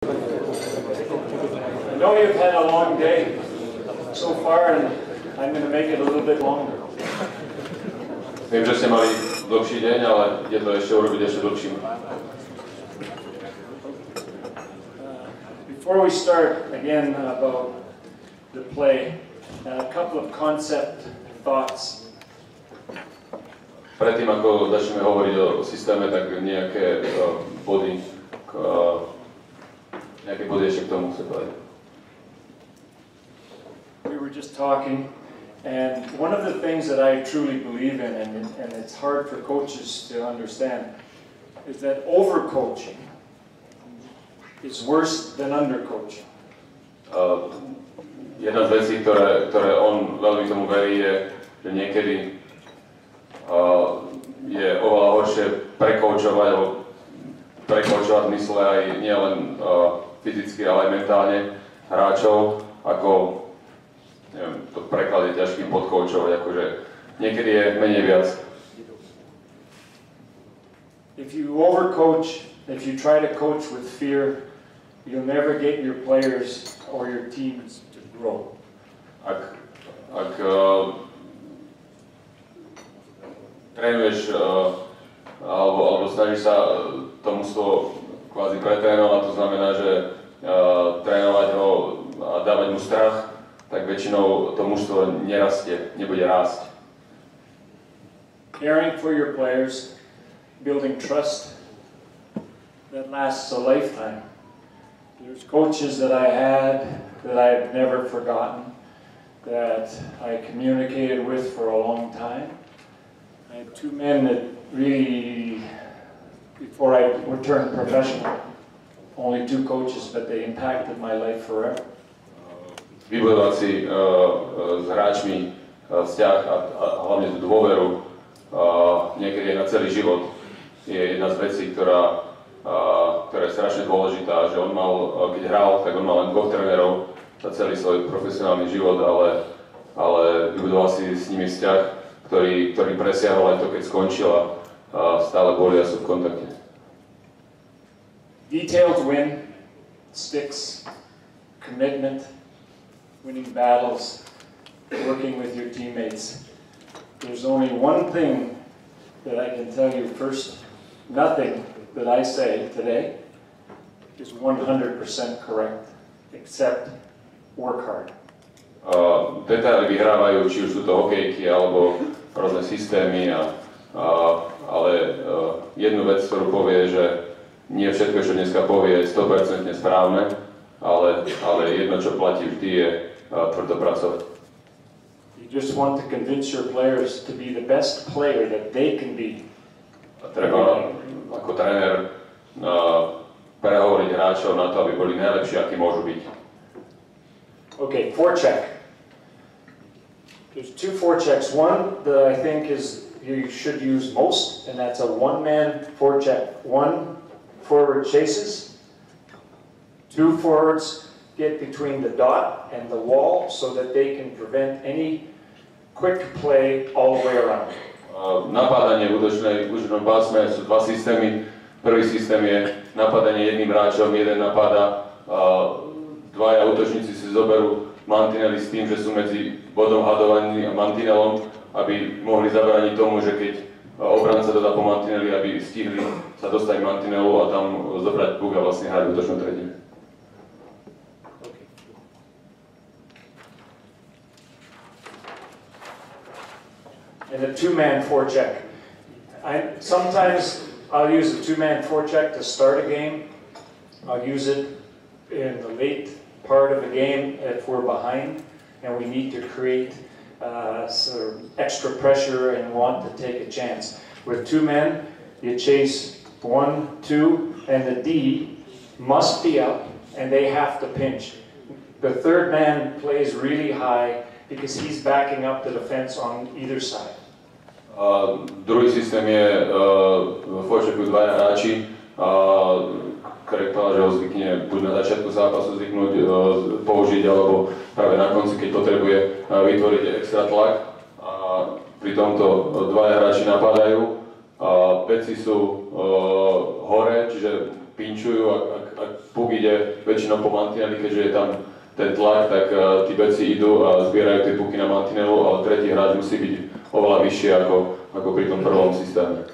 I know you've had a long day so far, and I'm going to make it a little bit longer. Viem, že ste mali dlhší deň, ale je to ešte urobiť ešte dlhším. Before we start again about the play, a couple of concept thoughts. Predtým, ako začneme hovoriť o systéme, tak nejaké body ešte k tomu chcem povedať. We were just talking, and one of the things that I truly believe in, and it's hard for coaches to understand, is that overcoaching is worse than undercoaching. Jedna z vecí, ktoré on veľmi tomu verí, je, že niekedy je oveľa horšie prekoučovať v mysle aj nielen fyzicky, ale aj mentálne hráčov, ako neviem, to preklad je ťažký podkoučovať, akože niekedy je menej viac. If you overcoach, if you try to coach with fear, you'll never get your players or your teams to grow. Ak trénuješ alebo snažíš sa to mužstvo kvázi pretrénovať, to znamená, že trénovať ho a dávať mu strach, tak väčšinou to mužstvo nerastie, nebude rásť. Caring for your players, building trust that lasts a lifetime. There's coaches that I had that I've never forgotten, that I communicated with for a long time. I had two men that really, before I turned professional, only two coaches, but they impacted my life forever. Vybudovať si s hráčmi vzťah a hlavne tú dôveru, niekedy aj na celý život, je jedna z vecí, ktorá je strašne dôležitá. Že on mal, keď hral, tak on mal len dvoch trénerov za celý svoj profesionálny život, ale vybudoval si s nimi vzťah, ktorý presiahol aj to, keď skončil a stále boli a sú v kontakte. Details win, sticks, commitment, winning battles, working with your teammates. There's only one thing that I can tell you first. Nothing that I say today is 100% correct, except work hard. Detaily vyhrávajú, či už sú to hokejky alebo rôzne systémy, ale jednu vec, ktorú povie, že nie všetko, čo dneska povie, je 100% správne, ale jedno, čo platí vždy, je tvrdo pracovať. You just want to convince your players to be the best player that they can be. A treba ako tréner prehovoriť hráčov na to, aby boli najlepší, akí môžu byť. Okay, forecheck. There's two forechecks. One that I think is you should use most, and that's a one-man forecheck. One forward chases, two forwards get between the dot and the wall so that they can prevent any quick play all the way around. Napádanie v útočnom pásme sú dva systémy. Prvý systém je napádanie jedným hráčom, jeden napáda, dvaja útočníci si zoberú mantinely s tým, že sú medzi bodom hadovaní a mantinelom, aby mohli zabrániť tomu, že keď obranca dodá po mantineli, aby stihli sa dostať k mantinelu a tam zobrať puk a vlastne hrať v útočnom tretine. And a two-man forecheck. Sometimes I'll use a two-man forecheck to start a game. I'll use it in the late part of the game if we're behind and we need to create sort of extra pressure and want to take a chance. With two men, you chase 1, 2, and the D must be up and they have to pinch. The third man plays really high because he's backing up the defense on either side. Druhý systém je v forechecku dvaja hráči, ktorý povedal, že ho zvykne buď na začiatku zápasu zvyknúť použiť, alebo práve na konci, keď potrebuje vytvoriť extra tlak. Pri tomto dvaja hráči napadajú, peci sú hore, čiže pinčujú, ak ak puk ide väčšinou po mantineli, keďže je tam ten tlak, tak tí beci idú a zbierajú tie puky na mantinelu, ale tretí hráč musí byť oveľa vyššie ako pri tom prvom systéme.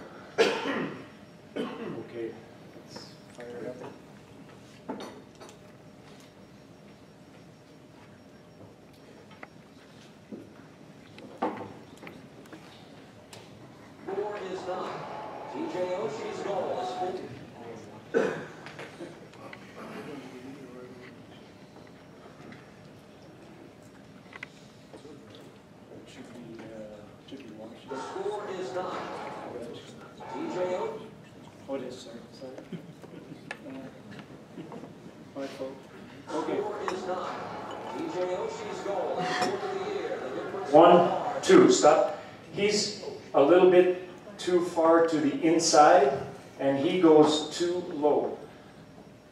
One, two, stop. He's a little bit too far to the inside, and he goes too low.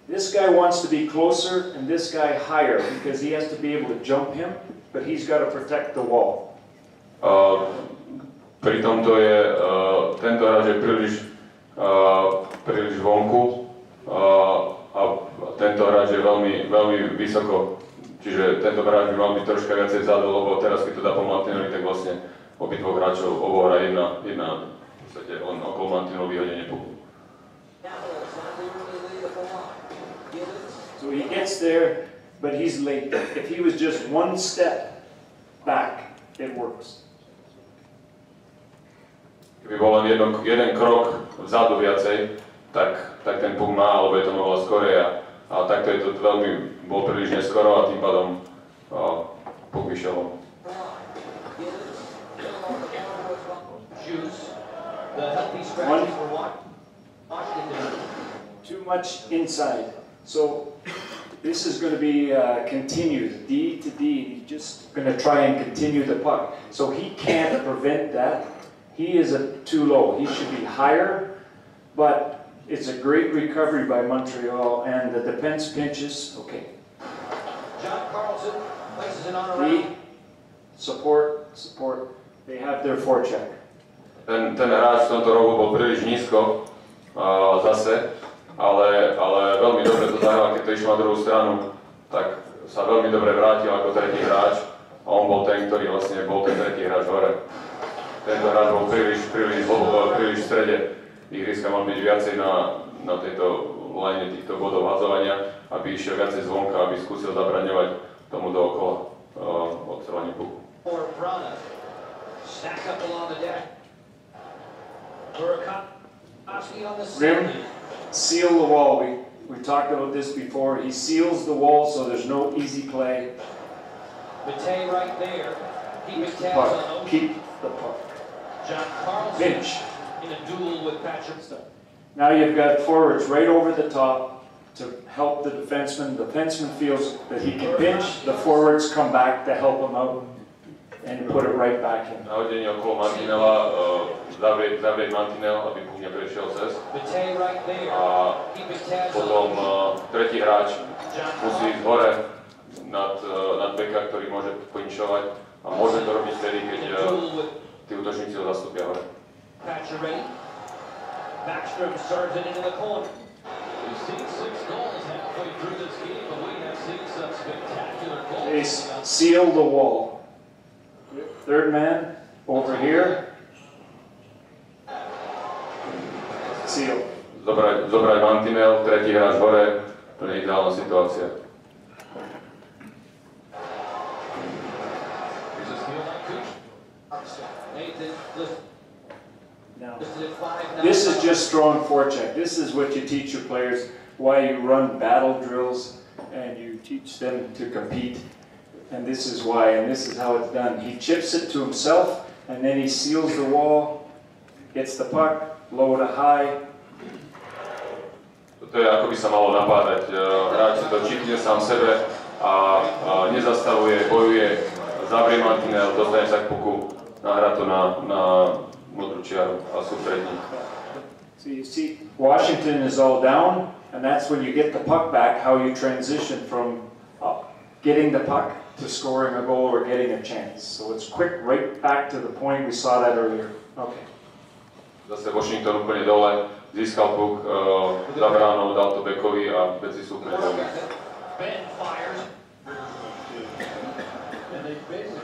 This guy wants to be closer, and this guy higher, because he has to be able to jump him, but he's got to protect the wall. Pri tomto je tento hráč je príliš vonku a tento hráč je veľmi vysoko. Čiže tento hráč by mal byť troška viacej vzadu, lebo teraz keď to dá po mantineli, tak vlastne obidvoch hráčov obohrá jedna v podstate on okolo mantinelu vyhodenie puku. So he gets there, but he's late. If he was just one step back, it works. Keby bol len jeden krok vzadu viacej, tak ten puk má, alebo je to oveľa skorej a takto je to bol príliš neskoro a tým pádom puk vyšiel von. Too much inside. So this is going to be continued, D to D. He's just going to try and continue the puck. So he can't prevent that. He is too low. He should be higher, but it's a great recovery by Montreal, and the defense pinches. Okay. John Carlson places it on around. Support. They have their forecheck. Ten hráč v tomto rohu bol príliš nízko zase, ale veľmi dobre to zahral, keď to išlo na druhú stranu, tak sa veľmi dobre vrátil ako tretí hráč a on bol ten, ktorý vlastne bol ten tretí hráč hore. Tento hráč bol príliš v strede ihriska, mal byť viacej na tejto line týchto bodov hadzovania, aby išiel viacej zvonka, aby skúsil zabraňovať tomu dookola odstrelanie puku. Rim, seal the wall. We talked about this before. He seals the wall so there's no easy play. Matei right there. Keep the puck. John Carlson Pinch. in a duel with Patrick. Now you've got forwards right over the top to help the defenseman. The defenseman feels that he can pinch. The forwards come back to help him out and put it right back in. Nahodenie okolo mantinela, zavrieť mantinel, aby puk neprešiel cez. A potom tretí hráč musí ísť hore nad beka, ktorý môže pinčovať a môže to robiť vtedy, keď tí útočníci ho zastúpia hore. Backstrom serves it into the corner. We've seen 6 goals halfway through this game, but we have seen some spectacular goals. They seal the wall. Third man over here. Seal. Zobrať mantinel, tretí hráč hore, to je ideálna situácia. Now, this is just strong forecheck. This is what you teach your players, why you run battle drills and you teach them to compete. And this is why, and this is how it's done. He chips it to himself, and then he seals the wall, gets the puck, low to high. To je ako by sa malo napádať. Hráč si to čipne sám sebe a nezastavuje, bojuje, zavrie mantinel, dostane sa k puku, nahrá to na modrú čiaru a sústredník. So you see, Washington is all down, and that's when you get the puck back, how you transition from getting the puck to scoring a goal or getting a chance. So it's quick, right back to the point. We saw that earlier. Okay. Zase Washington úplne dole získal puk za bránou, dal to backovi a veci sú úplne voľné.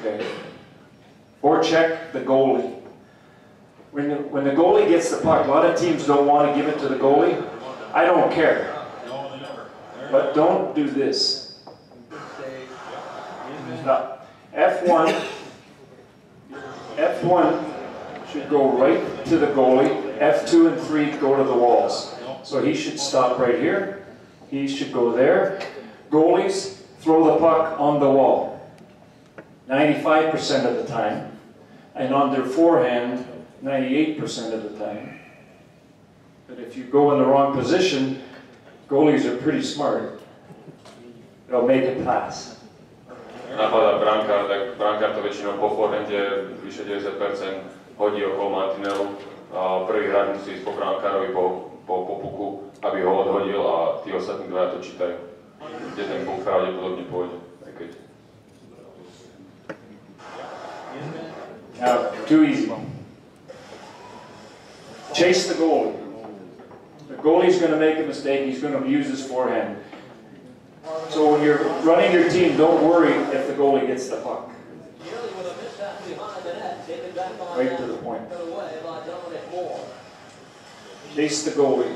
Okay. Forecheck the goalie. When the goalie gets the puck, a lot of teams don't want to give it to the goalie. I don't care. But don't do this. Now, F1 should go right to the goalie. F2 and 3 go to the walls. So he should stop right here. He should go there. Goalies throw the puck on the wall 95% of the time. And on their forehand, 98% of the time. But if you go in the wrong position, goalies are pretty smart. They'll make it pass. Napadá brankár, tak brankár to väčšinou po forehande vyše 90% hodí okolo mantinelu. Prvý hráč musí ísť po brankárovi po puku, aby ho odhodil a tí ostatní dvaja to čítajú, kde ten puk pravdepodobne pôjde. Now, too easy. Chase the goalie. The goalie's going to make a mistake. He's going to use his forehand. So when you're running your team, don't worry if the goalie gets the puck. Right to the point. Chase the goalie.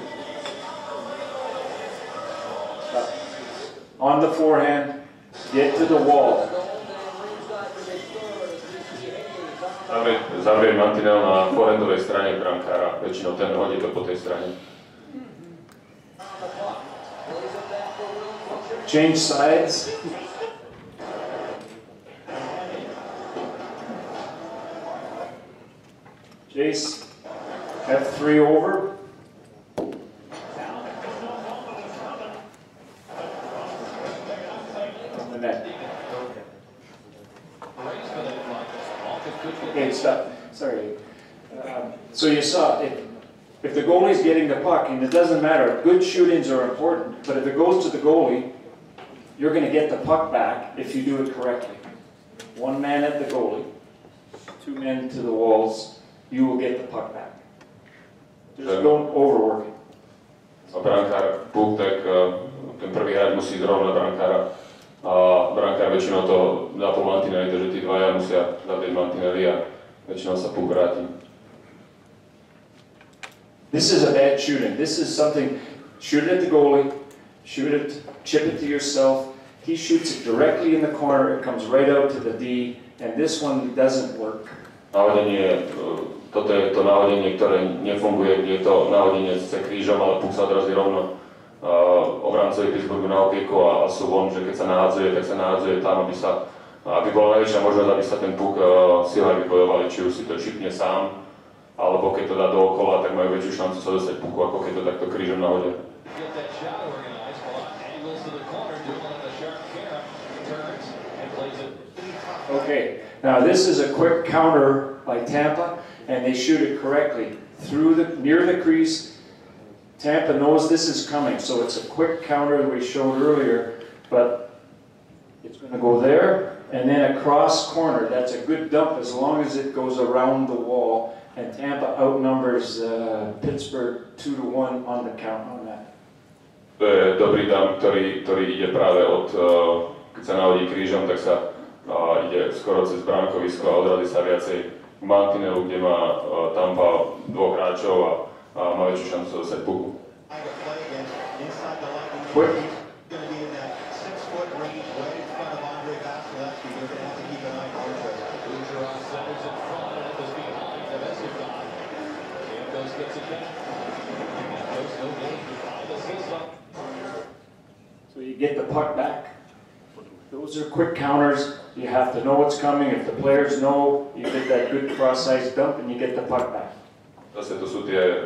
On the forehand, get to the wall. Zavrie mantinel na forehandovej strane brankára. Väčšinou ten hodí to po tej strane. Change sides. Chase, F3 over. From the net. Okay, stop. Sorry. So you saw, if the goalie's getting the puck, and it doesn't matter, good shootings are important, but if it goes to the goalie, you're going to get the puck back if you do it correctly. One man at the goalie, 2 men to the walls, you will get the puck back. Just don't overwork it. A brankár puk, tak ten prvý hráč musí zrovna brankára. A brankár väčšinou to dá po mantineli, takže tí dvaja musia zavrieť mantinely a väčšinou sa puk vráti. This is a bad shooting. This is something, shoot it at the goalie, shoot it, chip it to yourself. He shoots it directly in the corner, it comes right out to the D, and this one doesn't work. Náhodenie, toto je to náhodenie, ktoré nefunguje, kde je to náhodenie s krížom, ale puk sa odrazí rovno obrancovi Pittsburghu na okienku a sú von, že keď sa nahádzuje, tak sa nahádzuje tam, aby bola najväčšia možnosť, aby sa ten puk silne vybojovali, či už si to čipne sám, alebo keď to dá dookola, tak majú väčšiu šancu sa dostať puku, ako keď to takto krížom nahodia. Okay, now this is a quick counter by Tampa, and they shoot it correctly near the crease. Tampa knows this is coming, so it's a quick counter that we showed earlier, but it's going to go there and then across corner. That's a good dump as long as it goes around the wall, and Tampa outnumbers Pittsburgh 2-1 on the count on that. To je dobrý dump, ktorý ide práve keď sa nahodí krížom, tak sa ide skoro cez bránkovisko a odrazí sa viacej k mantinelu, kde má Tampa dvoch hráčov a má väčšiu šancu dostať puku. So you get the puck back. Those are quick counters. You have to know what's coming. If the players know, you get that good cross-ice dump and you get the puck back. Zase to sú tie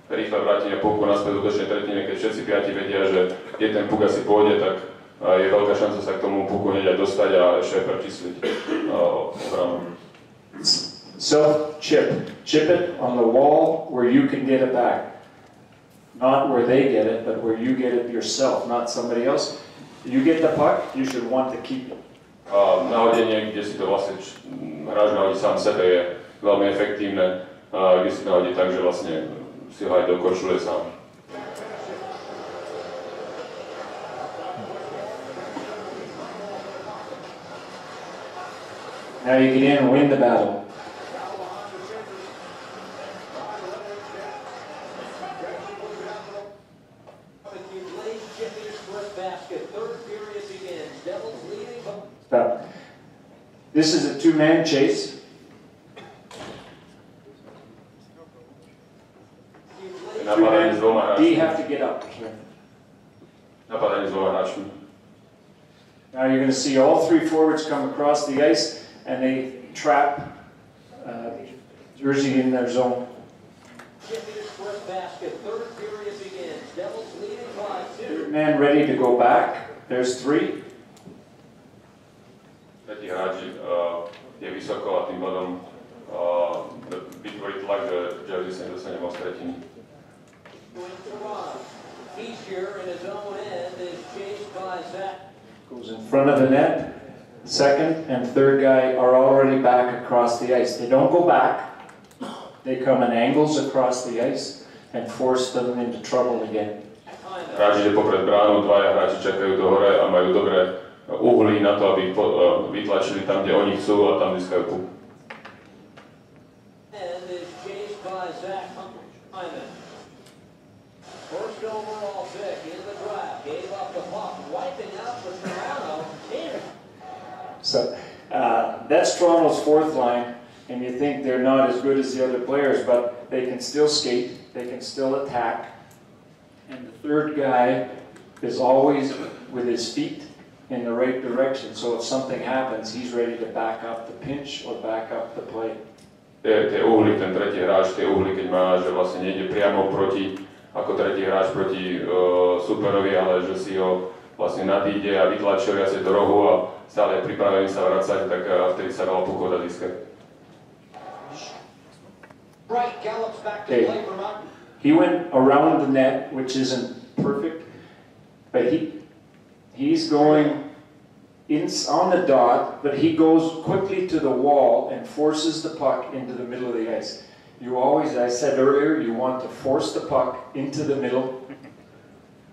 rýchle vrátenia puku naspäť do útočnej tretine, keď všetci piati vedia, že kde ten puk asi pôjde, tak je veľká šanca sa k tomu puku hneď aj dostať a ešte aj prečísliť obranu. Self-chip. Chip it on the wall where you can get it back. Not where they get it, but where you get it yourself, not somebody else. You get the puck, you should want to keep it. Nahodenie, kde si to vlastne hráč nahodí sám sebe, je veľmi efektívne. Kde si nahodí tak, že vlastne si ho aj dokorčuje sám. Now you get in and win the battle. Stop. This is a two-man chase. Napadanie s dvoma D hráčmi. have to get up. Napadanie s dvoma hráčmi. Now you're going to see all three forwards come across the ice and they trap Jersey in their zone. Man ready to go back. There's three. Tretí hráč je vysoko a tým pádom vytvorí tlak, že Jersey sa nedostane moc tretiny. Goes in front of the net. Second and third guy are already back across the ice. They don't go back. They come in angles across the ice and force them into trouble again. Hráč ide popred bránu, dvaja hráči čakajú do hore a majú dobré uhlí na to, aby vytlačili tam, kde oni chcú a tam získajú puk. So that's Toronto's fourth line, and you think they're not as good as the other players, but they can still skate, they can still attack. And the third guy is always with his feet in the right direction, so if something happens, he's ready to back up the pinch or back up the play. Tie uhly, ten tretí hráč, tie uhly, keď má, že vlastne nejde priamo proti, ako tretí hráč proti superovi, ale že si ho vlastne nadíde a vytlačil viacej do rohu a stále je pripravený sa vracať, tak vtedy sa dalo pukov dať získať. Okay. He went around the net, which isn't perfect, but he's going on the dot, but he goes quickly to the wall and forces the puck into the middle of the ice. You always, I said earlier, you want to force the puck into the middle,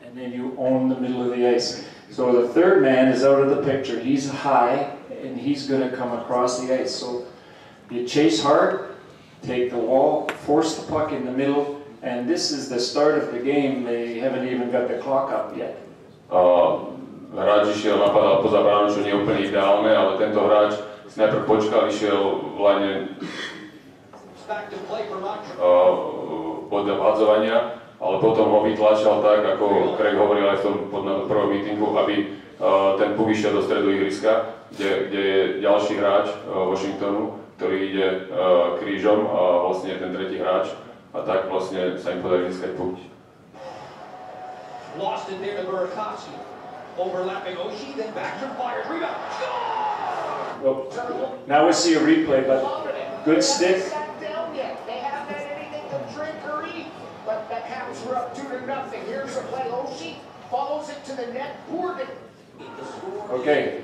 and then you own the middle of the ice. So the third man is out of the picture. He's high, and he's going to come across the ice. So you chase hard, take the wall, force the puck in the middle, and this is the start of the game. They haven't even got the clock up yet. Hráč išiel, napadal poza bránu, čo nie je úplne ideálne, ale tento hráč si najprv počkal, išiel v line pod vhadzovania, ale potom ho vytlačal tak, ako Craig hovoril aj v tom prvom meetingu, aby ten puk išiel do stredu ihriska, kde je ďalší hráč Washingtonu, ktorý ide krížom a vlastne je ten tretí hráč a tak vlastne sa im podarí získať puk. Lost it there to Burakovsky. Overlapping Oshie, then back to fires. Rebound. Well, now we see a replay, but good stick. They haven't had anything to drink or eat, but the Caps were up 2-0. Here's a play. Oshie follows it to the net. Okay,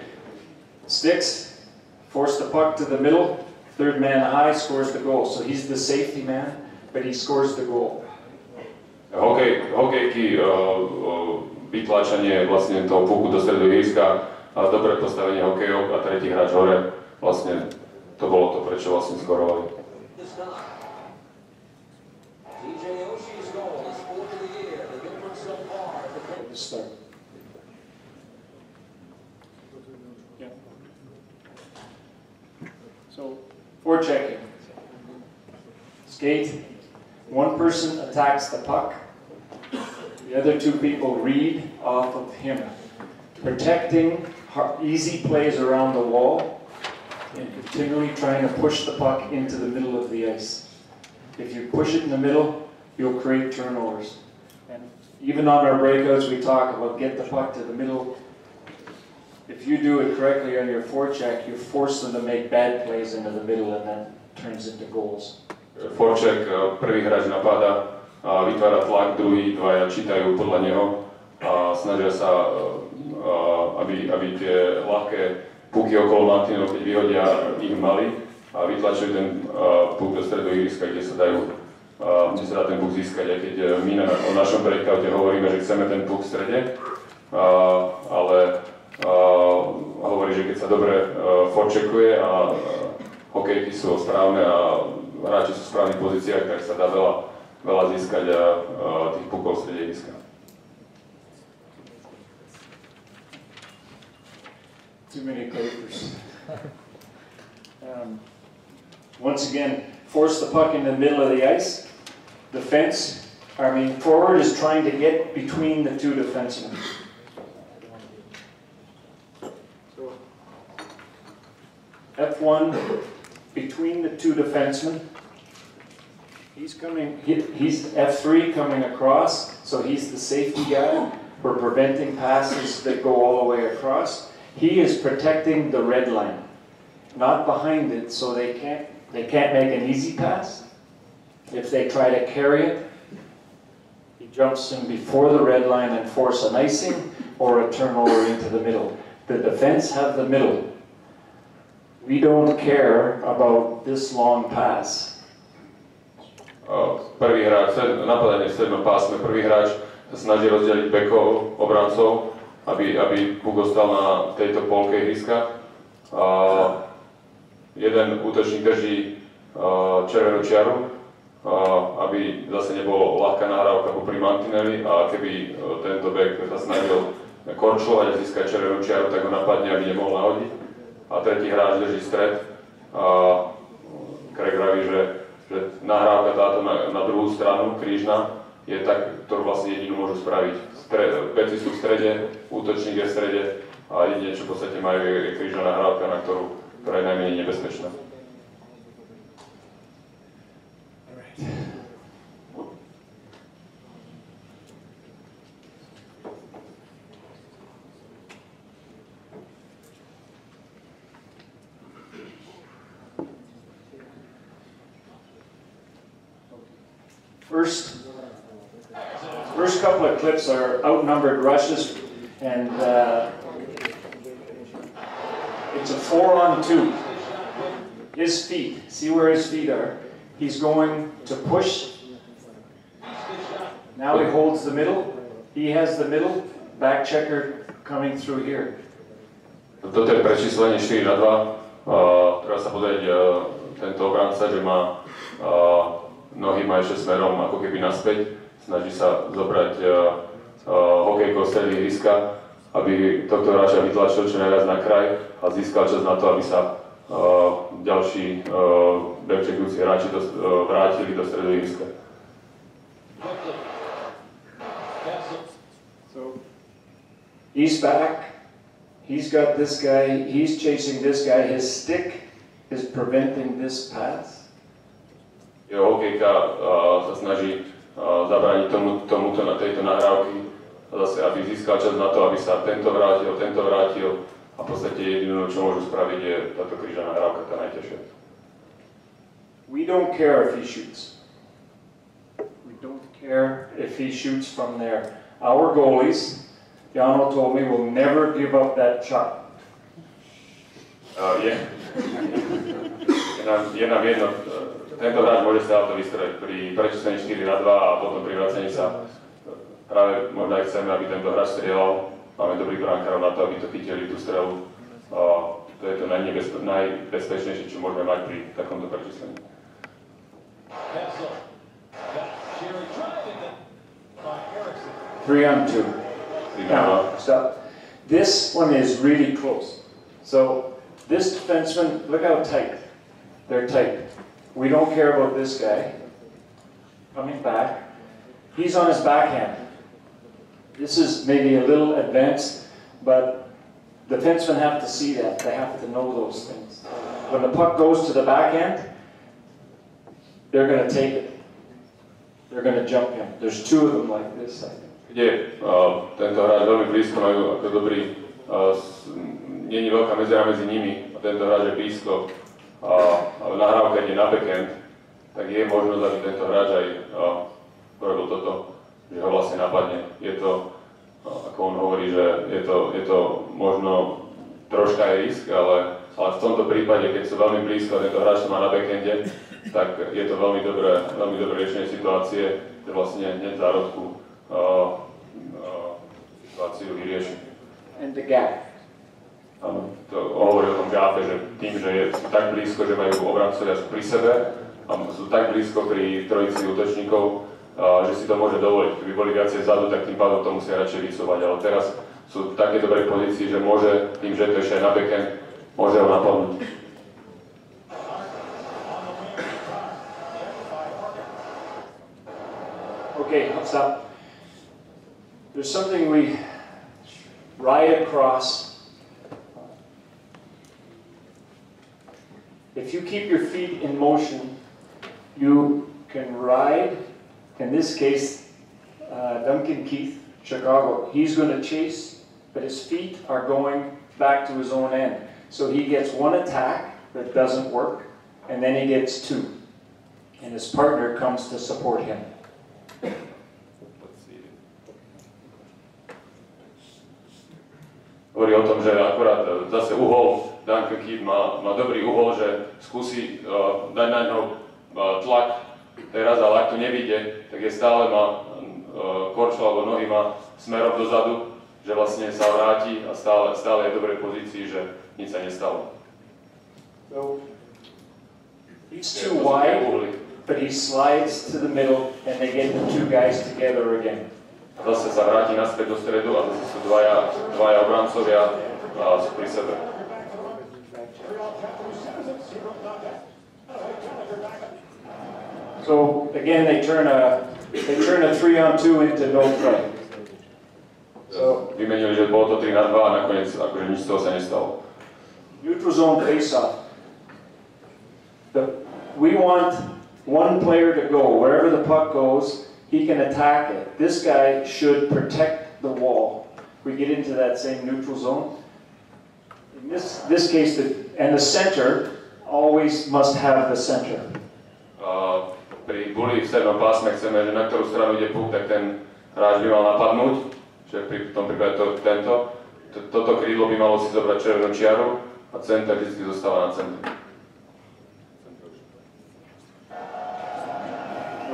Sticks force the puck to the middle. Third man high scores the goal. So he's the safety man, but he scores the goal. Hokejky, vytlačanie vlastne toho puku do stredu ihriska a dobré postavenie hokejov a tretí hráč hore, vlastne to bolo to, prečo vlastne skorovali. So, forechecking. Skate. One person attacks the puck. The other two people read off of him. Protecting easy plays around the wall and continually trying to push the puck into the middle of the ice. If you push it in the middle, you'll create turnovers. And even on our breakouts, we talk about get the puck to the middle. If you do it correctly on your forecheck, you force them to make bad plays into the middle and then turns into goals. Forecheck, prvý hráč napadá, vytvára tlak, druhý dvaja čítajú podľa neho a snažia sa, aby tie ľahké puky okolo mantinov, keď vyhodia ich mali a vytlačujú ten puk do stredu ihriska, kde sa dajú kde sa dá ten puk získať, aj keď my o našom breakoute hovoríme, že chceme ten puk v strede, ale hovorí, že keď sa dobre forčekuje a hokejky sú správne a hráči sú v správnych pozíciách, tak sa dá veľa získať tých pukov v strede ihriska. Too many papers. Once again, force the puck in the middle of the ice. Defense, forward is trying to get between the two defensemen. F1 between the two defensemen. He's F3 coming across, so he's the safety guy. We're preventing passes that go all the way across. He is protecting the red line, not behind it, so they can't make an easy pass. If they try to carry it, he jumps in before the red line and force an icing or a turnover into the middle. The defense have the middle. We don't care about this long pass. Prvý hráč, napadanie v strednom pásme, prvý hráč sa snaží rozdeliť bekov, obrancov, aby puk ostal na tejto polke ihriska. Jeden útočník drží červenú čiaru, aby zase nebolo ľahká nahrávka popri mantineli a keby tento bek sa snažil korčľovať a získať červenú čiaru, tak ho napadne, aby nemohol nahodiť. A tretí hráč drží stred. Craig vraví, že nahrávka táto na druhú stranu, krížna, je tak, ktorú vlastne jedinú môžu spraviť. Beci sú v strede, útočník je v strede a jedine, čo v podstate majú, je krížna nahrávka, ktorá je najmenej nebezpečná. First couple of clips are outnumbered rushes, and it's a 4-on-2. His feet, see where his feet are? He's going to push. Now he holds the middle. He has the middle. Back checker coming through here. Toto je prečíslenie 4-2. Treba sa pozrieť tento obranca, že má nohy má ešte smerom ako keby naspäť. Snaží sa zobrať hokejkou stredí ihriska, aby tohto hráča vytlačil čo najviac na kraj a získal čas na to, aby sa ďalší backcheckujúci hráči vrátili do stredu ihriska. So he's back. He's got this guy. He's chasing this guy. His stick is preventing this pass. Jeho hokejka sa snaží zabrániť tomuto na tejto nahrávky a zase, aby získal čas na to, aby sa tento vrátil a v podstate jedinú, čo môžu spraviť, je táto krížna nahrávka, tá najťažšia. We don't care if he shoots. We don't care if he shoots from there. Our goalies, Jano told me, will never give up that shot. Je nám jedno. Tento hráč môže sa auto vystrojiť pri prečíslení 4-2 a potom pri vracení sa. Práve možno aj chceme, aby tento hráč strieľal. Máme dobrých brankárov na to, aby to chytili tú strelu. To je to najbezpečnejšie, čo môžeme mať pri takomto prečíslení. 3-on-2. Now, stop. This one is really close. So this defenseman, look how tight. They're tight. We don't care about this guy coming back. He's on his backhand. This is maybe a little advanced, but defensemen have to see that. They have to know those things. When the puck goes to the backhand, they're going to take it. They're going to jump him. There's two of them like this, I think. Kde tento hráč veľmi blízko, majú ako dobrý, nie je veľká medzera medzi nimi a tento hráč je blízko. Ale nahrávka ide na backhand, tak je možnosť, aby tento hráč aj urobil toto, že ho vlastne napadne. Je to, ako on hovorí, že je to možno troška aj risk, ale v tomto prípade, keď sú veľmi blízko a tento hráč to má na backhande, tak je to veľmi dobré riešenie situácie, že vlastne hneď v zárodku situáciu vyrieši. And the gap. Áno, to hovorí o tom gáfe, že tým, že sú tak blízko, že majú obrancovia pri sebe a sú tak blízko pri trojici útočníkov, že si to môže dovoliť. Keby boli viacej vzadu, tak tým pádom to musia radšej vycovať, ale teraz sú v takej dobrej pozícii, že môže, tým, že to ešte aj na backhand, môže ho napadnúť. Okay, stop. There's something we ride across. If you keep your feet in motion, you can ride. In this case, Duncan Keith, Chicago, he's going to chase, but his feet are going back to his own end. So he gets one attack that doesn't work, and then he gets two. And his partner comes to support him. Hovorí o tom, že akorát zase uhol, Duncan Keith má dobrý uhol, že skúsi dať na ňo tlak teraz, ale ak to nevíde, tak je stále má korčo alebo nohy má smerom dozadu, že vlastne sa vráti a stále je v dobrej pozícii, že nič sa nestalo. So he's too wide, but he slides to the middle and they get the two guys together again. Zase sa vráti naspäť do stredu a zase sú dvaja obrancovia a sú pri sebe. So again, they turn a 3-on-2 into no play. So Vymenili, že bolo to 3-2 a nakoniec akože nič z toho sa nestalo. neutral zone face-off. We want one player to go. Wherever the puck goes, he can attack it. This guy should protect the wall. We get into that same neutral zone. In this case, the center always must have the center. Pri buli v strednom pásme chceme, že na ktorú stranu ide puk, tak ten hráč by mal napadnúť, že pri tom prípade toto krídlo by malo si zobrať červenú čiaru a center vždy zostáva na centre.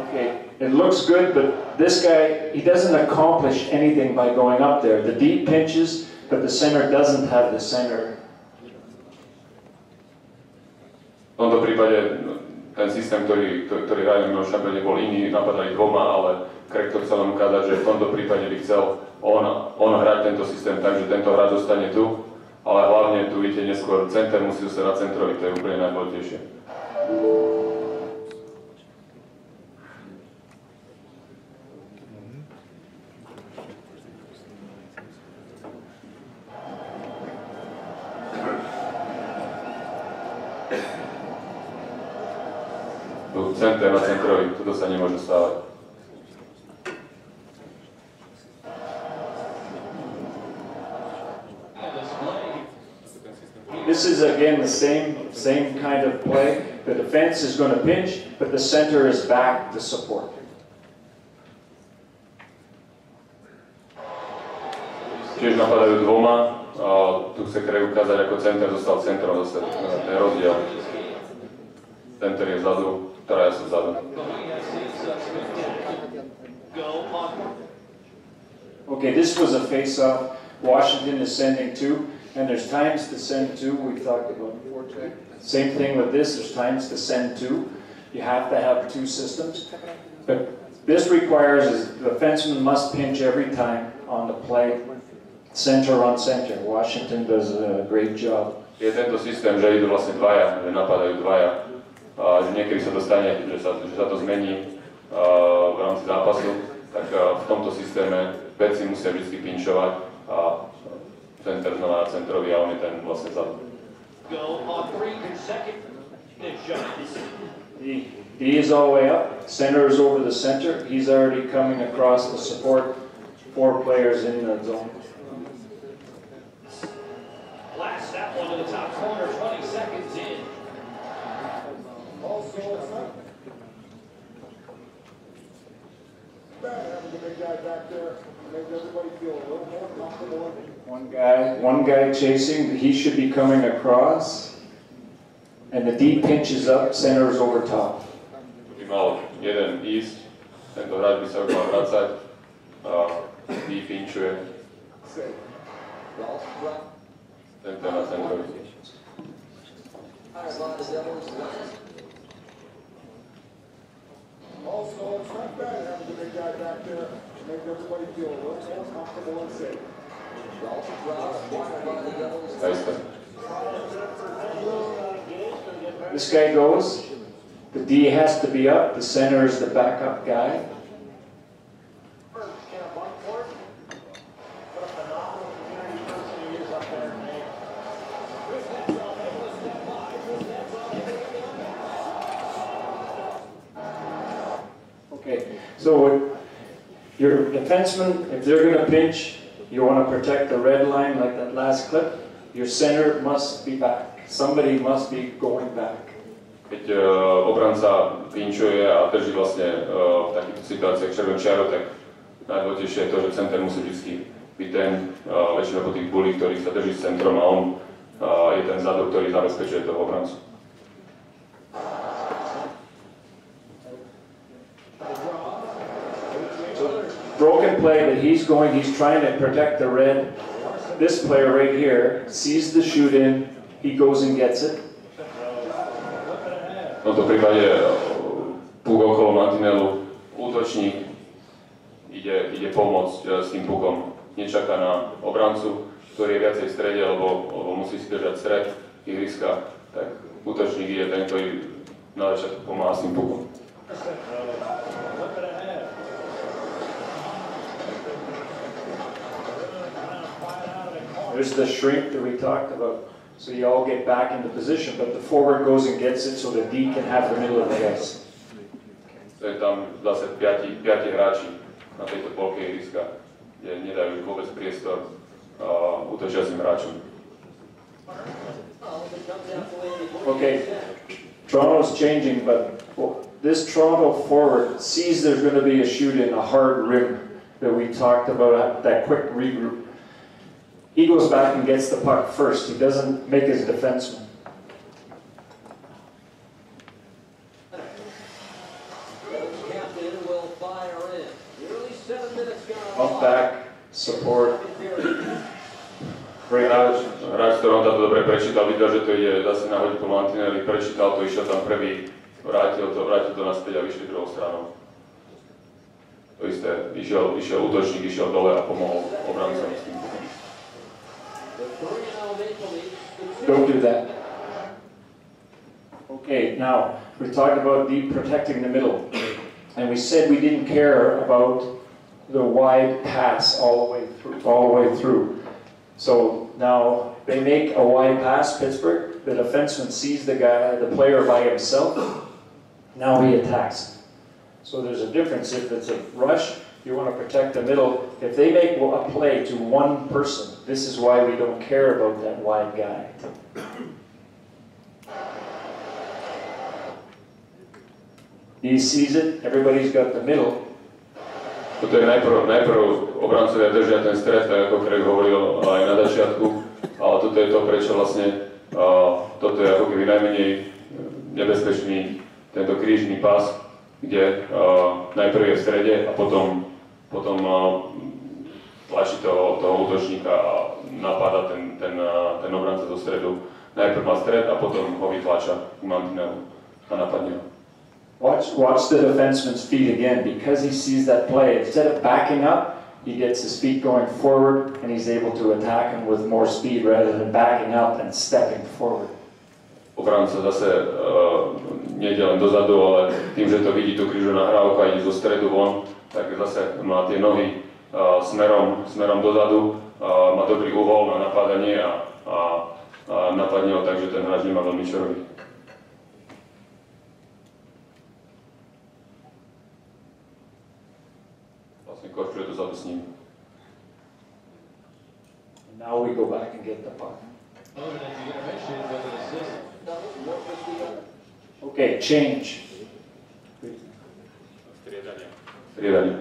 Okay, it looks good, but this guy, he doesn't accomplish anything by going up there. The deep pinches, but the center doesn't have the center. V tomto prípade ten systém, ktorý hrali v šampióne, bol iný, napadali dvoma, ale Craig to chcel len ukázať, že v tomto prípade by chcel on hrať tento systém tak, že tento hráč zostane tu, ale hlavne tu vidíte neskôr, center musí zostať na centrovi, to je úplne najdôležitejšie. Center na centrovi, toto sa nemôže stávať. This is again the same kind of play. The defense is going to pinch, but the center is back to support. Tiež napadajú dvoma, a tu chce Craig ukázať, ako center zostal centrom, zase ten rozdiel. Center je vzadu, traja sú vzadu. Okay, this was a face-off. Washington is sending two, and there's times to send two. We've talked about before. Same thing with this. There's times to send two. You have to have two systems. But this requires is the defenseman must pinch every time on the play, center on center. Washington does a great job. Je tento systém, že idú vlastne dvaja, že napadajú dvaja. Že niekedy sa to stane, že sa to zmení v rámci zápasu, tak v tomto systéme veci musia vždy pinčovať a center znamená centrovi a on je ten vlastne vzadu. He is all the way up. Center is over the center. He's already coming across to support four players in the zone. Blast that one to the top corner, 20 seconds in. One guy chasing. He should be coming across. And the D pinches up, centers over top. By mal jeden ísť, tento hráč by sa mal vracať, D pinčuje, tento na centrovi. Also, it's not bad having the big guy back there to make everybody feel a little more comfortable and safe. This guy goes, the D has to be up, the center is the backup guy. Okay, so your defenseman, if they're going to pinch, you want to protect the red line like that last clip, your center must be back. Somebody must be going back. Keď obranca pinčuje a drží vlastne v takýchto situáciách červenú čiaru, tak najdôležitejšie je to, že center musí vždy byť ten, väčšinou po tých bulí, ktorý sa drží s centrom a on je ten vzadu, ktorý zabezpečuje toho obrancu. Broken play that he's trying to protect the red. This player right here sees the shoot in, he goes and gets it. V tomto prípade puk okolo mantinelu, útočník ide pomôcť s tým pukom. Nečaká na obrancu, ktorý je viacej v strede, lebo musí si držať stred ihriska, tak útočník je ten, ktorý na začiatku pomáha s tým pukom. There's the shrink that we talked about. So you all get back into position, but the forward goes and gets it so the D can have the middle of the ice. To je tam zase piati hráči na tejto polke ihriska, kde nedajú vôbec priestor útočiacim hráčom. Okay, Toronto's changing, but this Toronto forward sees there's going to be a shoot in a hard rim that we talked about, that quick regroup. He goes back and gets the puck first. He doesn't make his defenseman. Up back, support. Hráč Toronto to dobre prečítal, videl, že to ide zase nahodiť po mantineli, prečítal to, išiel tam prvý, vrátil to naspäť a vyšli druhou stranou. To isté, išiel útočník, išiel dole a pomohol obrancom s tým. Don't do that. Okay, now we talked about deep protecting the middle, and we said we didn't care about the wide pass all the way through. So now they make a wide pass, Pittsburgh. The defenseman sees the player by himself. Now he attacks. So there's a difference. If it's a rush, you want to protect the middle. If they make a play to one person, this is why we don't care about that wide guy. He sees it, everybody's got the middle. Toto je najprv obrancovia držia ten stred, tak ako Craig hovoril aj na začiatku, ale toto je to, prečo vlastne toto je ako keby najmenej nebezpečný tento krížny pás, kde najprv je v strede a potom tlačí toho útočníka a napáda ten obranca zo stredu. Najprv má stred a potom ho vytlača k mantinelu a napadne ho. Watch the defenseman's feet again, because he sees that play. Instead of backing up, he gets his feet going forward and he's able to attack him with more speed rather than backing up and stepping forward. Obranca zase nejde len dozadu, ale tým, že to vidí tú krížu nahrávku a ide zo stredu von, tak zase má tie nohy smerom dozadu, má dobrý uhol na napádanie a napadne ho tak, že ten hráč nemá veľmi čo robiť. Korčuje dozadu s ním. And now we go back and get the puck. Okay, change. Striedanie.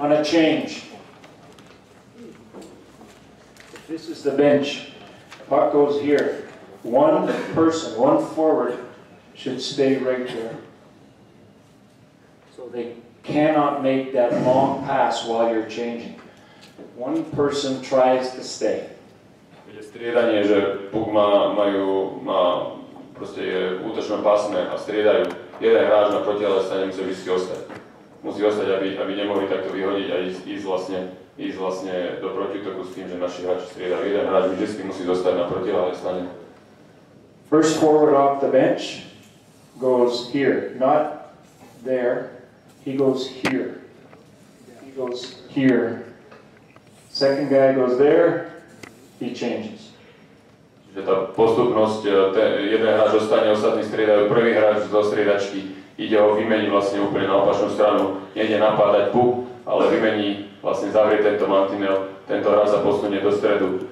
On a change, This is the bench. Puck goes here. One person, one forward, should stay right there. So they cannot make that long pass while you're changing. One person tries to stay. Je striedanie, že puk má proste je v útočnom pásme a striedajú. Jeden hráč na protiaľe sa nemusí vždy ostať. Musí ostať, aby nemohli takto vyhodiť a ísť vlastne do protiútoku s tým, že naši hráči striedajú. Jeden hráč vždy musí zostať na protiaľe strane. First forward off the bench goes here, not there. He goes here. He goes here. Second guy goes there. He changes. Čiže tá postupnosť, jeden hráč zostane, ostatní striedajú, prvý hráč zo striedačky ide ho vymeniť vlastne úplne na opačnú stranu, nejde napádať puk, ale vymení, vlastne zavrie tento mantinel, tento hráč sa posunie do stredu.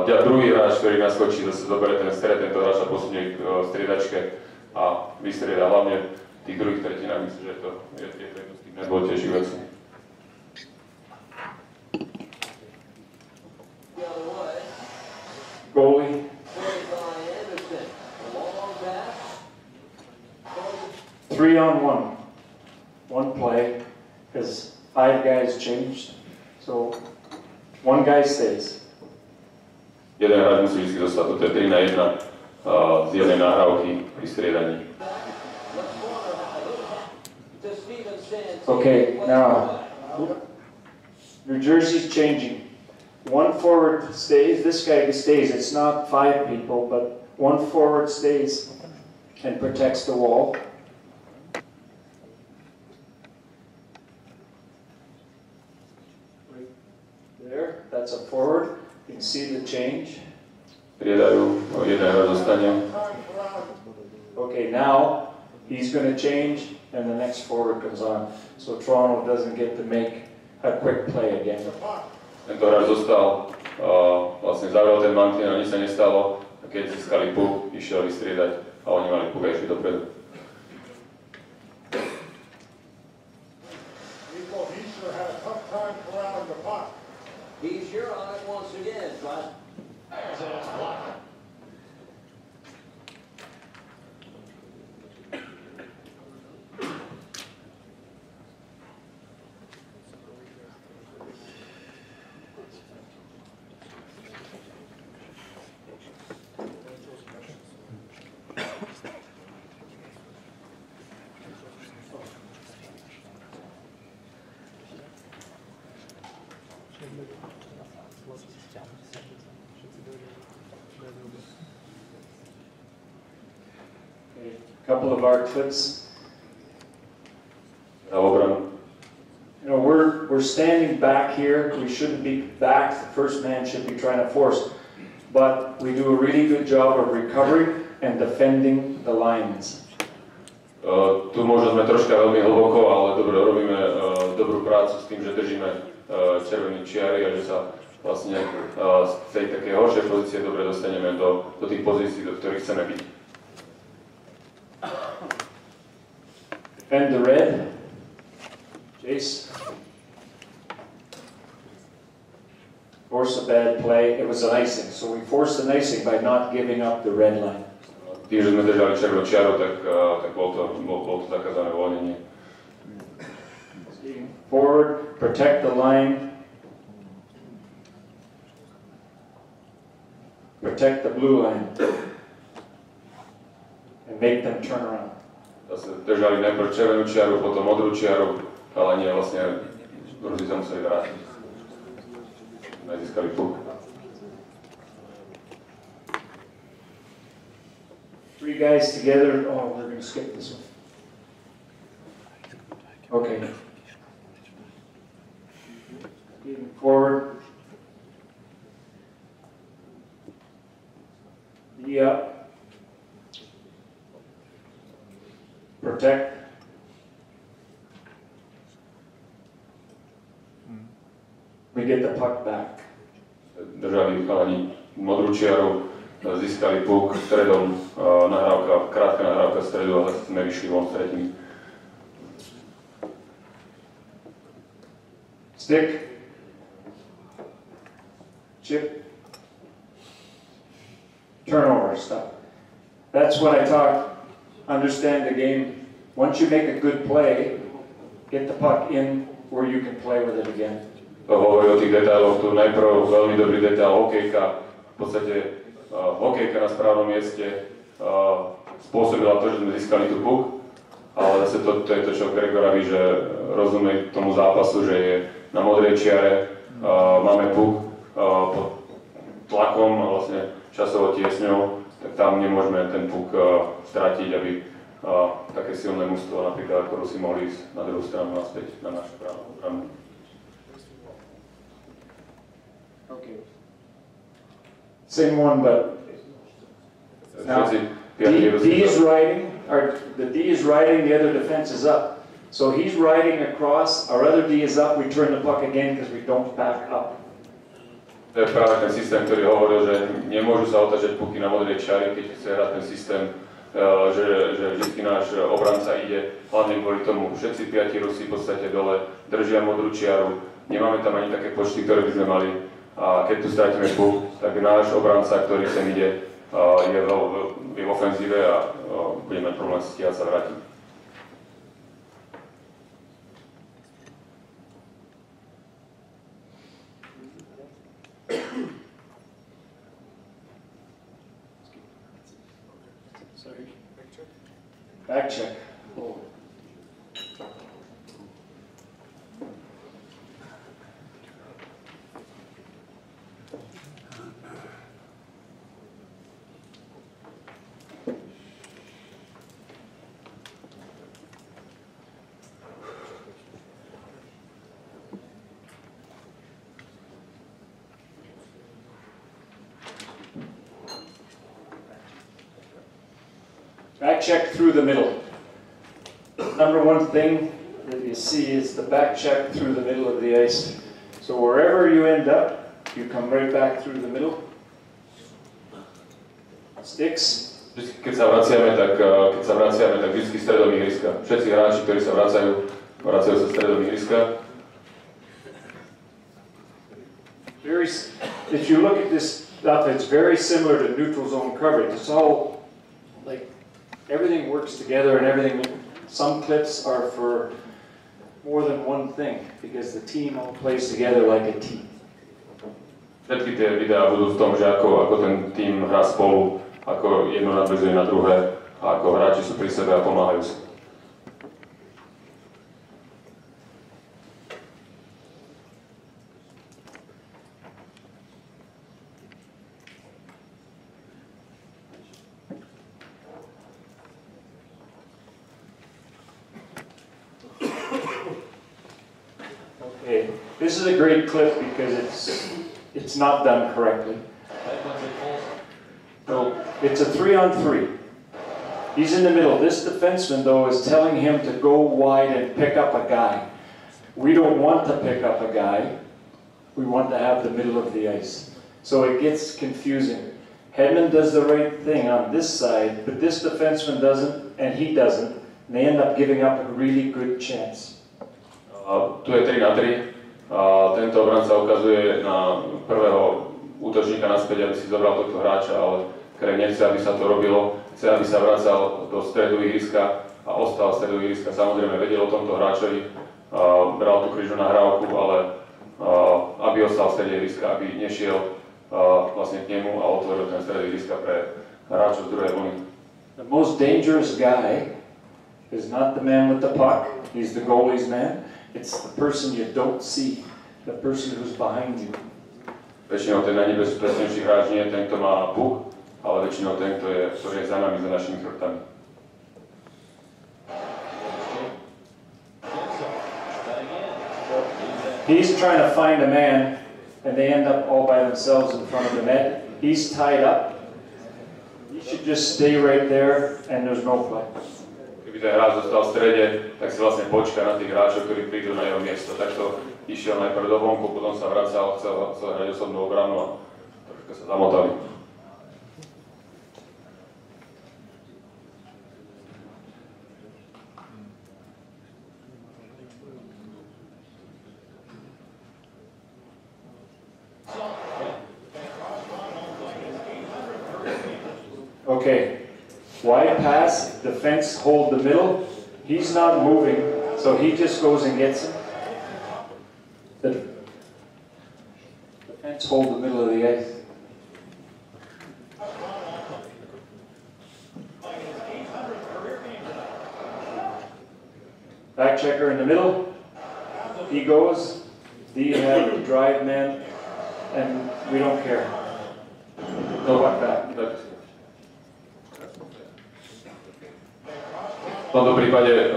Druhý hráč, ktorý naskočí, zase zoberie ten stred, tento hráč sa posunie k striedačke a vystrieda hlavne v tých druhých tretinách, myslím, že to je to jedno z tých najdôležitejších vecí. Goalie. 3-on-1. One play, because 5 guys changed. So one guy stays. Jeden hráč musí vždy zostať, toto je 3 na 1 z jednej nahrávky pri striedaní. Okay, now New Jersey's changing. One forward stays, this guy stays. It's not 5 people, but one forward stays and protects the wall. Right there, that's a forward. You can see the change. Striedajú, jeden hráč zostane. Okay, now he's going to change and the next forward comes on. So Toronto doesn't get to make a quick play again. Tento hráč zostal, vlastne zavrel ten mantinel, nič sa nestalo a keď získali puk, išiel vystriedať a oni mali puk a išli dopredu. He's sure on it once again, but that's blocked. A couple of our clips. Na obranu. You know, we're standing back here. We shouldn't be back. The first man should be trying to force. But we do a really good job of recovering and defending the lines. Tu možno sme troška veľmi hlboko, ale dobre, robíme dobrú prácu s tým, že držíme červené čiary a že sa vlastne z tej takej horšej pozície dobre dostaneme do tých pozícií, do ktorých chceme byť. Defend the red. Jace. Force a bad play. It was an icing. So we forced an icing by not giving up the red line. Tým, že sme držali červenú čiaru, tak bolo to zakázané voľnenie. Forward, protect the line. Protect the blue line. And make them turn around. Zase držali najprv červenú čiaru, potom modrú čiaru, ale nie vlastne Rusi sa museli vrátiť. Nezískali puk. 3 guys together. Oh, we're going to skip this one. Okay. Moving forward. Knee up. Protect. We get the puck back. Držali chalani modrú čiaru, získali puk stredom, nahrávka, krátka nahrávka stredu a zase sme vyšli von s tretím. Stick. Chip. more stuff. That's what I talk, understand the game. Once you make a good play, get the puck in where you can play with it again. To hovorí o tých detailoch, tu najprv veľmi dobrý detail hokejka, v podstate hokejka na správnom mieste spôsobila to, že sme získali tú puk, ale zase to je to, čo Gregor hovorí, že rozumie tomu zápasu, že je na modrej čiare, máme puk pod tlakom a vlastne časovo tiesňou, tak tam nemôžeme ten puk stratiť, aby také silné mužstvo, napríklad ako Rusi, mohli ísť na druhú stranu naspäť na našu stranu. Okay. Same one, but now D is riding, or the D is riding, the other defense is up. So he's riding across, our other D is up, we turn the puck again because we don't back up. To je práve ten systém, ktorý hovoril, že nemôžu sa otáčať puky na modrej čiari, keď chce hrať ten systém, že vždy náš obranca ide, hlavne kvôli tomu, všetci 5 Rusi v podstate dole držia modrú čiaru, nemáme tam ani také počty, ktoré by sme mali. A keď tu strátime puk, tak náš obranca, ktorý sem ide, je v ofenzíve a budeme mať problém stíhať sa vrátiť. Back check. Oh. Back check through the middle. Number one thing that you see is the back check through the middle of the ice. So wherever you end up, you come right back through the middle. Sticks. Keď sa vraciame, tak vždy stredom ihriska. Všetci hráči, ktorí sa vracajú sa stredom ihriska. If you look at this stuff, it's very similar to neutral zone coverage. It's all like everything works together and everything. Some clips are for more than one thing because the team all plays together like a team. Všetky tie videá budú v tom, že ako ten tým hrá spolu, ako jedno nadväzuje na druhé a ako hráči sú pri sebe a pomáhajú si. Okay, this is a great clip because it's not done correctly. So it's a 3-on-3. He's in the middle. This defenseman, though, is telling him to go wide and pick up a guy. We don't want to pick up a guy. We want to have the middle of the ice. So it gets confusing. Hedman does the right thing on this side, but this defenseman doesn't, and he doesn't. And they end up giving up a really good chance. Tu je 3-na-3. Tento obranca ukazuje na prvého útočníka naspäť, aby si zobral tohto hráča, ale Krek nechce, aby sa to robilo. Chce, aby sa vracal do stredu ihriska a ostal v stredu ihriska. Samozrejme vedel o tomto hráčovi, bral tú krížu nahrávku, ale aby ostal v strede ihriska, aby nešiel vlastne k nemu a otvoril ten stred ihriska pre hráčov z druhej vlny. The most dangerous guy is not the man with the puck. He's the goalie's man. It's the person you don't see, the person who's behind you. Väčšinou ten najnebezpečnejší hráč nie je ten, kto má puk, ale väčšinou ten, ktorý je za nami, za našimi chrbtami. He's trying to find a man, and they end up all by themselves in front of the net. He's tied up. He should just stay right there, and there's no play. Keby ten hráč zostal v strede, tak si vlastne počká na tých hráčov, ktorí prídu na jeho miesto. Takto išiel najprv do vonku, potom sa vracal, chcel hrať osobnú obranu a troška sa zamotali. Okay, wide pass, defense hold the middle. He's not moving, so he just goes and gets him. The defense hold the middle of the ice. Back checker in the middle. He goes. Do you have the drive man? And we don't care. Go back. V tomto prípade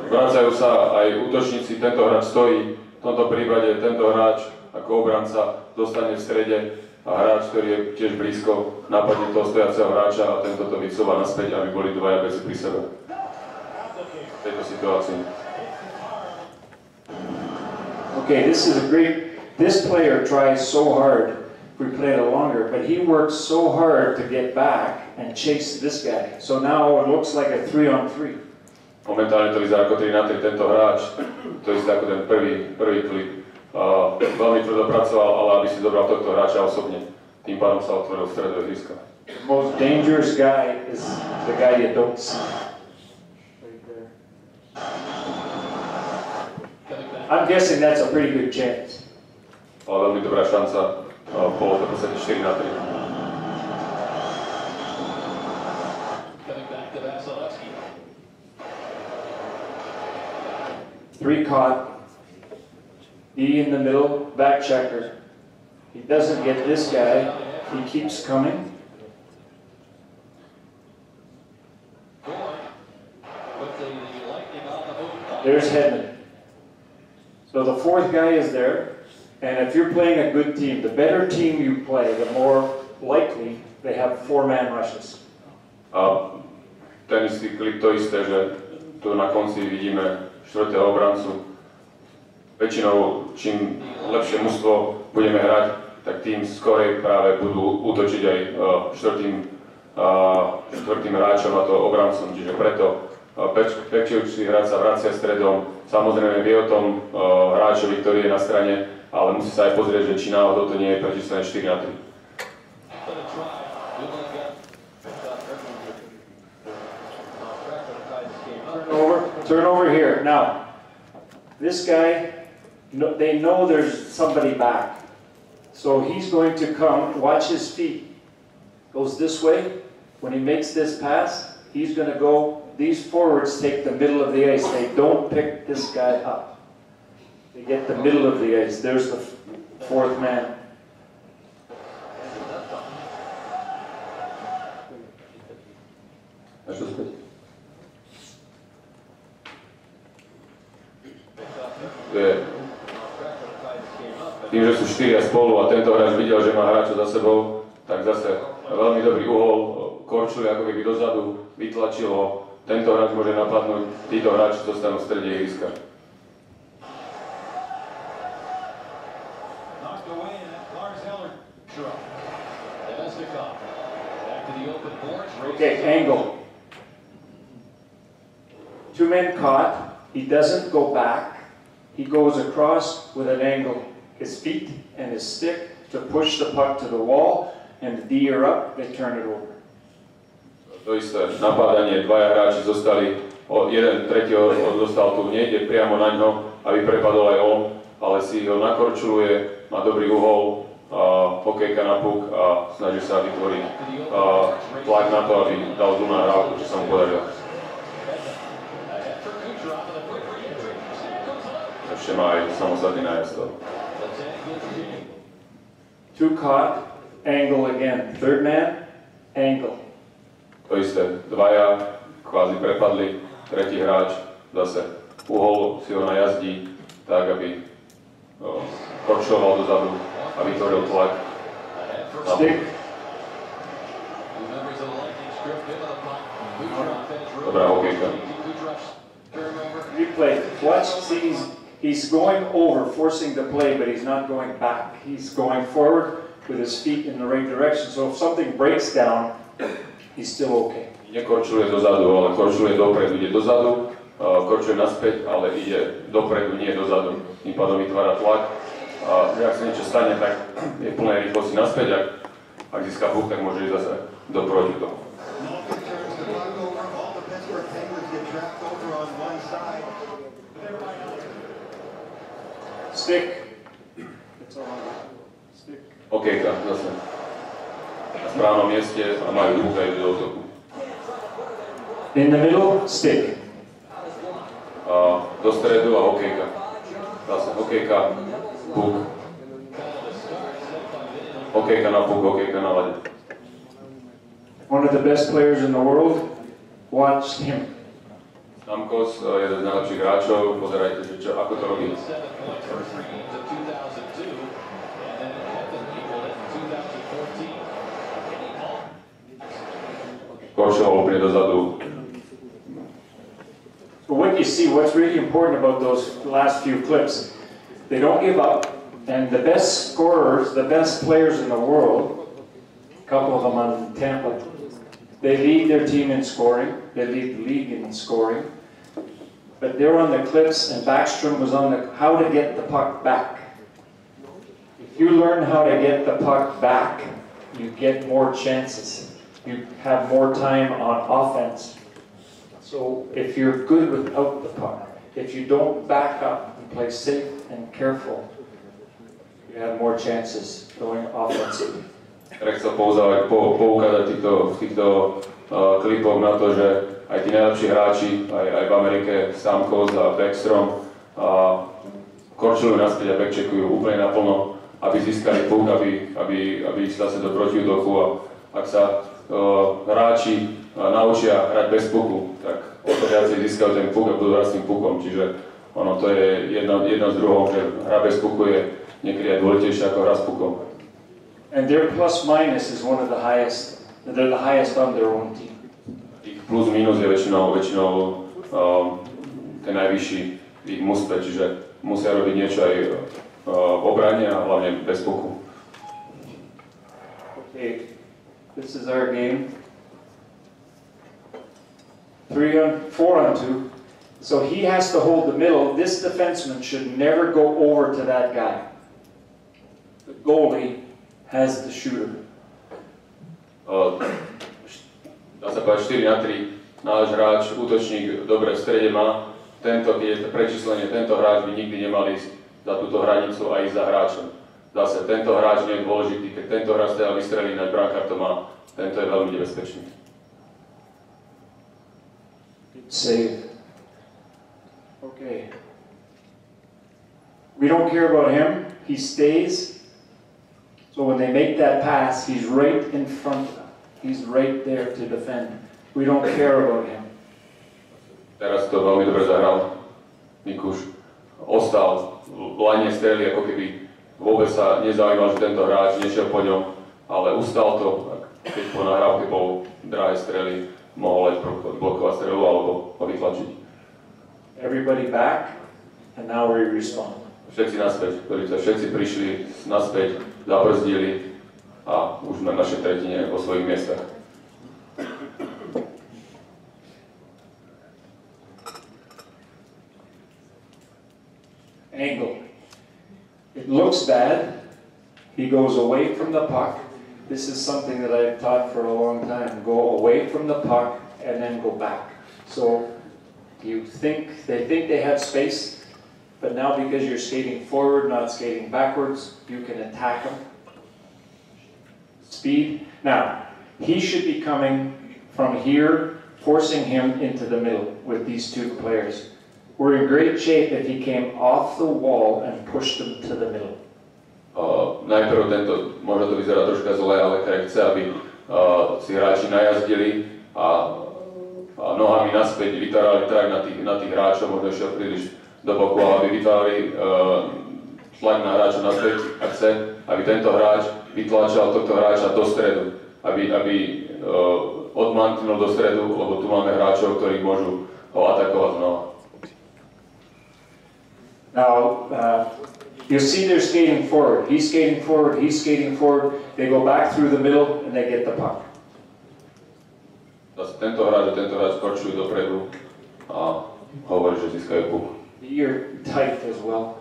vracajú sa aj útočníci, tento hráč stojí, v tomto prípade tento hráč ako obranca dostane v strede a hráč, ktorý je tiež blízko, napadne toho stojaceho hráča a tento to vysúva naspäť, aby boli dvaja beci pri sebe v tejto situácii. Okay, this is a great, this player tries so hard, if we play it longer, but he works so hard to get back and chase this guy. So now it looks like a 3-on-3. Momentálne to vyzerá ako 3-na-3 tento hráč, to je ako ten prvý klip. Veľmi tvrdo pracoval, ale aby si dobral tohto hráča osobne. Tým pádom sa otvoril stredové ihriska. The most dangerous guy is the guy you don't see. Right there. I'm guessing that's a pretty good chance. Ale veľmi dobrá šanca, bolo to v podstate 4-na-3. Three caught. E in the middle, back checker. He doesn't get this guy. He keeps coming. There's Hedman. So the fourth guy is there. And if you're playing a good team, the better team you play, the more likely they have four-man rushes. A ten istý klip to isté, že tu na konci vidíme štvrtého obrancu. Väčšinou, čím lepšie mužstvo budeme hrať, tak tým skorej práve budú útočiť aj štvrtým hráčom, a to obrancom. Čiže preto pečujúci hráč sa vracia stredom. Samozrejme vie o tom hráčovi, ktorý je na strane, ale musí sa aj pozrieť, že či náhodou to nie je protistrane 4-na-3. Turn over here. Now, this guy, they know there's somebody back. So he's going to come, watch his feet. Goes this way. When he makes this pass, he's going to go. These forwards take the middle of the ice. They don't pick this guy up. They get the middle of the ice. There's the fourth man. Tým, že sú štyria spolu a tento hráč videl, že má hráča za sebou, tak zase veľmi dobrý uhol, korčuje ako keby dozadu, vytlačil ho, tento hráč môže napadnúť, títo hráči zostanú v strede ihriska. Okay, angle. Two men caught, he doesn't go back, he goes across with an angle. His feet and his stick to push the puck to the wall, and the D are up, they turn it over. To isté napadanie, dvaja hráči zostali, jeden tretieho dostal tu, nejde priamo na ňo, aby prepadol aj on, ale si ho nakorčuluje, má dobrý uhol, hokejka na puk a snaží sa vytvoriť tlak na to, aby dal tú nahrávku, čo sa mu podarilo. Ešte má aj samostatný nájazd. Two caught, angle again. Third man, angle. To isté, dvaja kvázi prepadli, tretí hráč zase uhol si ho najazdí tak, aby korčoval dozadu a vytvoril tlak. Stick. Dobrá hokejka. Replay. Watch, see, he's going over, forcing the play, but he's not going back. He's going forward with his feet in the right direction. So if something breaks down, he's still okay. Nekorčuje dozadu, ale korčuje dopredu. Ide dozadu, korčuje naspäť, ale ide dopredu, nie dozadu. Tým pádom vytvára tlak. A ak sa niečo stane, tak je v plnej rýchlosti naspäť. Ak získa puk, tak môže ísť zase do proti toho. Stick. It's all right. Stick. Okejka, zase. Na správnom mieste a majú puk aj do útoku. In the middle, stick. Do stredu a okejka. Zase okejka, puk. Okejka na puk, okejka na lade. One of the best players in the world, watch him. Stamkos, jeden z najlepších hráčov, pozerajte, že ako to robí. Koršoval úplne dozadu. But what you see, what's really important about those last few clips, they don't give up, and the best scorers, the best players in the world, a couple of them on Tampa, they lead their team in scoring, they lead the league in scoring, but they're on the clips, and Backstrom was on the how to get the puck back. If you learn how to get the puck back, you get more chances. You have more time on offense. So if you're good without the puck, if you don't back up and play safe and careful, you have more chances going offensively. Chcel poukázať v týchto klipoch na to, že aj tí najlepší hráči, aj v Amerike, Stamkos a Backstrom, korčujú naspäť a backcheckujú úplne naplno, aby získali puk, aby išli zase do protiútoku a ak sa hráči naučia hrať bez puku, tak o to viacej získajú ten puk a budú hrať s tým pukom. Čiže ono to je jedna z druhou, že hra bez puku je niekedy aj dôležitejšia ako hra s pukom. And their plus minus is one of the highest. They're the highest on their own team. Ich plus minus je väčšinou ten najvyšší v ich mužstve, čiže musia robiť niečo aj v obrane a hlavne bez puku. Okay, this is our game. 4 on 2. So he has to hold the middle. This defenseman should never go over to that guy. The goalie has the shooter. Dá sa povedať 4 na 3. Náš hráč, útočník, dobre v strede má. Tento, keď je to prečíslenie, tento hráč by nikdy nemal ísť za túto hranicu a ísť za hráčom. Zase, tento hráč nie je dôležitý. Keď tento hráč teda vystrelí, náš brankár to má. Tento je veľmi nebezpečný. Save. Okay. We don't care about him. He stays. So when they make that pass, he's right in front. He's right there to defend. We don't care about him. Teraz to veľmi dobre zahral Mikuš. Ostal v line strely, ako keby vôbec sa nezaujímal, že tento hráč nešiel po ňom, ale ustal to, keď po nahrávke bol drahé strely, mohol aj blokovať strelu alebo vytlačiť. Everybody back, and now we respond. Všetci naspäť, všetci prišli naspäť, zabrzdili a už sme v našej tretine vo svojich miestach. Angle. It looks bad. He goes away from the puck. This is something that I've taught for a long time. Go away from the puck and then go back. So they think they have space, but now because you're skating forward, not skating backwards, you can attack them. Speed. Now, he should be coming from here, forcing him into the middle with these two players. We're in great shape if he came off the wall and pushed them to the middle. Najprv možno to vyzerá troška zle, ale Krek chce, aby si hráči najazdili a nohami naspäť vytvárali tlak na tých hráčov, možno ešte príliš do boku, ale aby vytvárali tlak na hráča naspäť a chce, aby tento hráč vytlačal tohto hráča do stredu, aby odmantnul do stredu, lebo tu máme hráčov, ktorí môžu ho atakovať znova. Now, you see they're skating forward. He's skating forward, he's skating forward. They go back through the middle and they get the puck. Zase tento hráč korčujú dopredu a hovorí, že získajú puk. You're tight as well.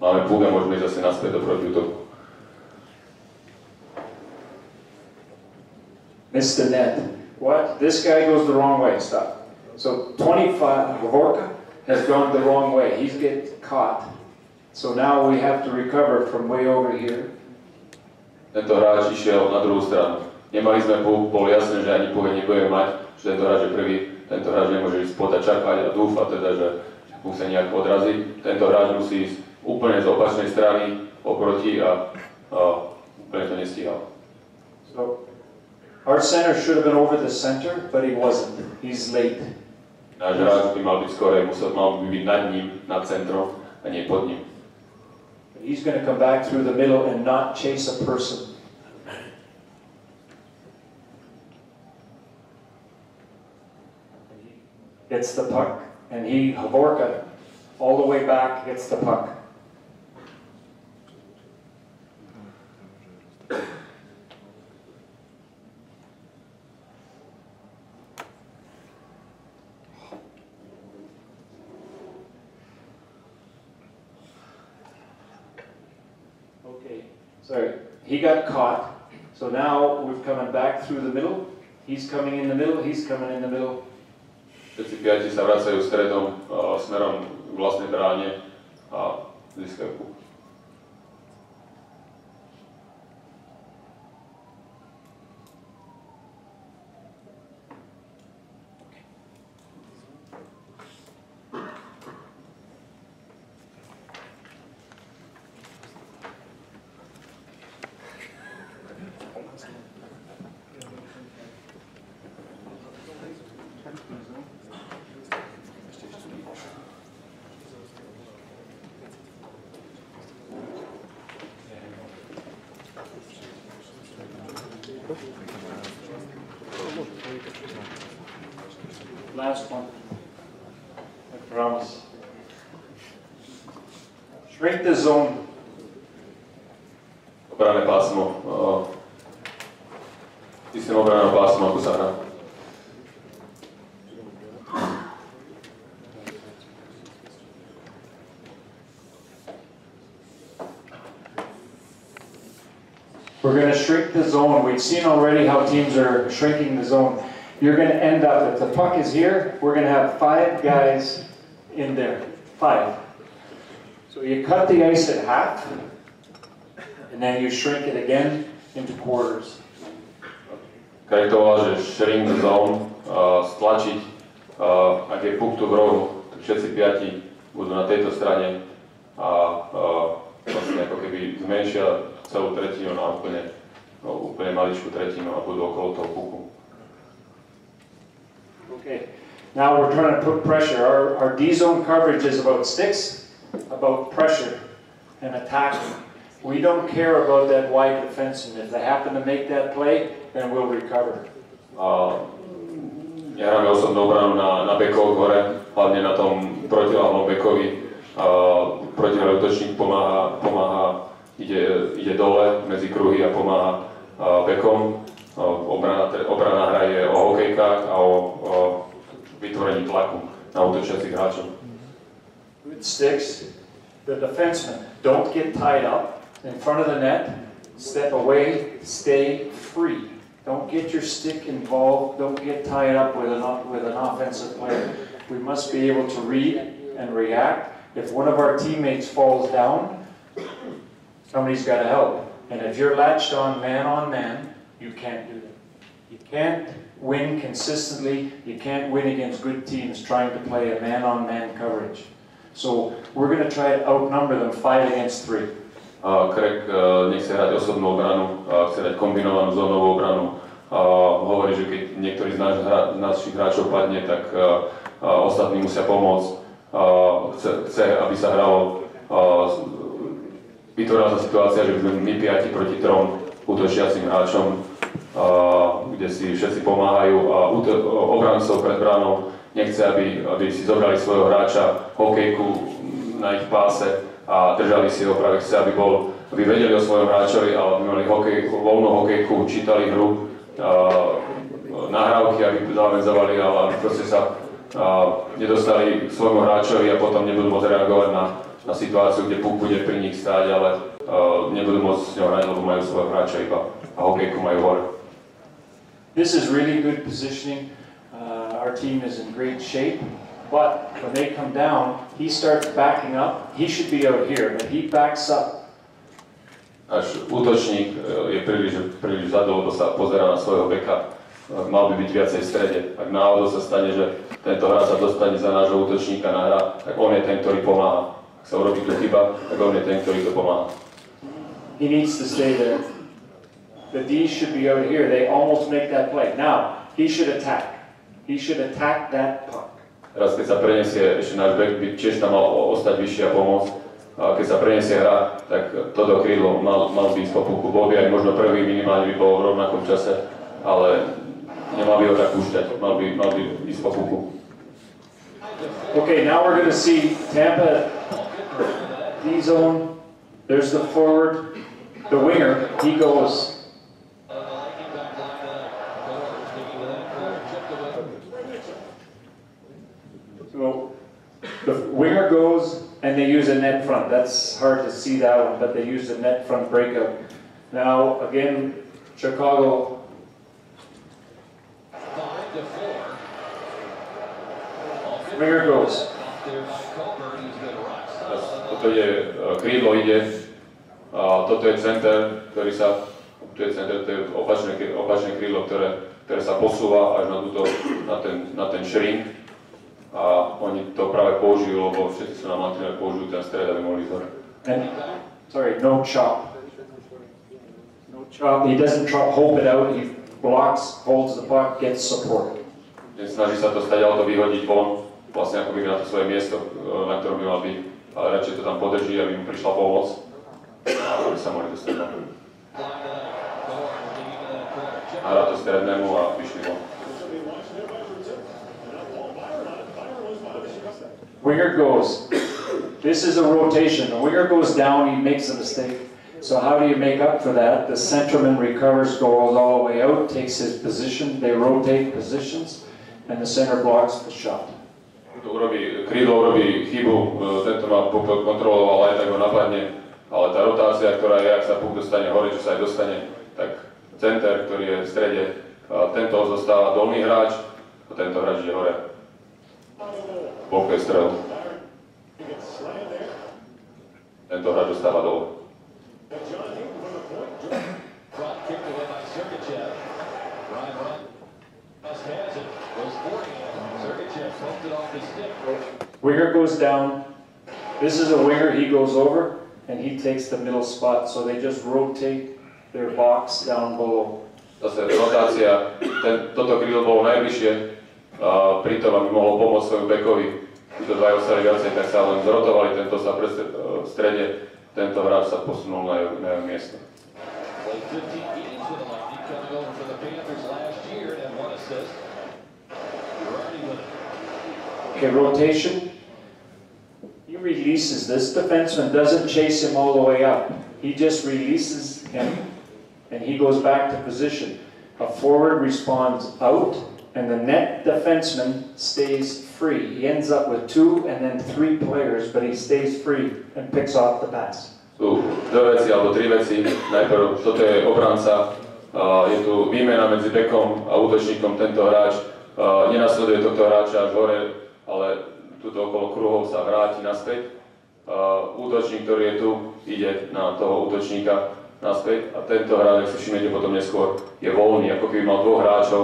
Máme puk a môžeme ísť zase naspäť do protiútoku. Missed the net. What? This guy goes the wrong way. Stop. So 25, Hovorka has gone the wrong way. He's get caught. So now we have to recover from way over here. Tento hráč išiel na druhú stranu. Nemali sme puk, bolo jasné, že ani puk nebudeme mať, že tento hráč je prvý. Tento hráč nemôže ísť spod a čakať a dúfa teda, že puk sa nejak odrazí. Tento hráč musí ísť úplne z opačnej strany oproti a úplne to nestíhal. So our center should have been over the center, but he wasn't. He's late. Náš hráč by mal byť skorej, mal by byť nad ním, nad centrom a nie pod ním. He's going to come back through the middle and not chase a person. Gets the puck, and Hovorka, all the way back, gets the puck. Okay, sorry, he got caught, so now we're coming back through the middle. He's coming in the middle, he's coming in the middle. Všetci piati sa vracajú stredom, smerom k vlastnej bráne a získajú puk. Last one. I promise. Shrink the zone. Obranné pásmo. Systém obranného pásma, ako sa hrá. We're going to shrink the zone. We've seen already how teams are shrinking the zone. You're going to end up, if the puck is here, we're going to have 5 guys in there. 5. So you cut the ice at half, and then you shrink it again into quarters. Korrektoval, že shrink the zone, stlačiť, ak je puk tu v rohu, tak všetci piati budú na tejto strane a vlastne ako keby zmenšia celú tretinu na úplne maličkú tretinu a budú okolo toho puku. Okay, now we're trying to put pressure. Our D-zone coverage is about sticks, about pressure and attacking. We don't care about that wide defenseman. If they happen to make that play, then we'll recover. Nehráme osobnú obranu na bekov hore, hlavne na tom protiľahnom bekovi. Protiľahný útočník pomáha ide dole medzi kruhy a pomáha bekom. Obrana hra je o hokejkách a o vytvorení tlaku na útočiacich hráčov. With sticks, the defensemen don't get tied up in front of the net, step away, stay free. Don't get your stick involved, don't get tied up with an offensive player. We must be able to read and react. If one of our teammates falls down, somebody's got to help. And if you're latched on man, you can't do that. You can't win consistently, you can't win against good teams trying to play a man-on-man coverage. So we're going to try to outnumber them 5 against 3. Craig nechce hrať osobnú obranu, chce hrať kombinovanú zónovú obranu. Hovorí, že keď niektorý z našich hráčov padne, tak ostatní musia pomôcť. Chce, aby sa hralo, vytvorila sa situácia, že by sme my 5 proti 3 útočiacim hráčom, kde si všetci pomáhajú a obrancov pred bránou nechce, aby si zobrali svojho hráča hokejku na ich páse a držali si ho, práve chce, aby vedeli o svojom hráčovi, ale aby mali voľnú hokejku, čítali hru, nahrávky, aby zavedzovali, ale aby proste sa nedostali k svojmu hráčovi a potom nebudú môcť reagovať na situáciu, kde puk bude pri nich stáť, ale nebudú môcť s ňou hrať, lebo majú svojho hráča iba a hokejku majú hore. This is really good positioning. our team is in great shape, but when they come down, he starts backing up. He should be out here, but he backs up. Náš útočník je príliš vzadu, lebo sa pozerá na svojho beka. Mal by byť viacej v strede. Ak náhodou sa stane, že tento hráč sa dostane za nášho útočníka na hra, tak on je ten, ktorý pomáha. Ak sa urobí tu chyba, tak on je ten, ktorý to pomáha. He needs to stay there. The D should be out here. They almost make that play. Now, he should attack. He should attack that puck. Teraz, keď sa preniesie, ešte náš bek by tiež tam mal ostať vyššie a pomôcť. A keď sa preniesie hra, tak toto krídlo mal byť po puku. Bol by aj možno prvý, minimálne by bol v rovnakom čase, ale nemal by ho tak púšťať. Mal by ísť po puku. Okay, now we're going to see Tampa D zone. There's the forward, the winger. He goes. So the winger goes, and they use a net front. That's hard to see that one, but they use a net front breakout. Now, again, Chicago. Winger goes. Toto je krídlo ide, toto je center, ktorý sa, to je center, to je opačné krídlo, ktoré sa posúva až na ten shrink. A oni to práve použijú, lebo všetci sú na Martine, použijú ten stred, aby mohli zhore. Sorry, no chop. No chop. He doesn't hold it out. He blocks, holds the puck, gets support. Snaží sa to stať auto vyhodiť von, vlastne ako by na to svoje miesto, na ktorom by mal byť, ale radšej to tam podrží, aby mu prišla pomoc, aby sa mohli dostať von. A hrá to strednému a vyšli von. Winger goes. This is a rotation. The winger goes down, he makes a mistake. So how do you make up for that? The centerman recovers, goes all the way out, takes his position, they rotate positions, and the center blocks the shot. Krídlo urobí chybu, tento má puk kontroloval, aj tak ho napadne, ale tá rotácia, ktorá je, ak sa puk dostane hore, čo sa aj dostane, tak center, ktorý je v strede, tento zostáva dolný hráč a tento hráč ide hore. Blokuje strel. Tento hráč dostáva dole. Winger goes down. This is a winger, he goes over, and he takes the middle spot. So they just rotate their box down below. Zase rotácia, toto krídlo bolo najbližšie, pritom aby mohlo pomôcť svojmu bekovi. Títo dvaja ostali viacej, tak sa len zrotovali, tento sa v strede, tento hráč sa posunul na jeho miesto. Okay, rotation. He releases. This defenseman doesn't chase him all the way up. He just releases him, and he goes back to position. A forward responds out, and the net defenseman stays free. He ends up with 2 and then 3 players, but he stays free and picks off the pass. Sú dve veci, alebo tri veci. Najprv, toto je obranca, je tu výmena medzi bekom a útočníkom. Tento hráč nenasleduje tohto hráča až hore, ale tuto okolo kruhov sa vráti naspäť. Útočník, ktorý je tu, ide na toho útočníka naspäť a tento hráč, ak si všimnete potom neskôr, je voľný, ako keby mal 2 hráčov.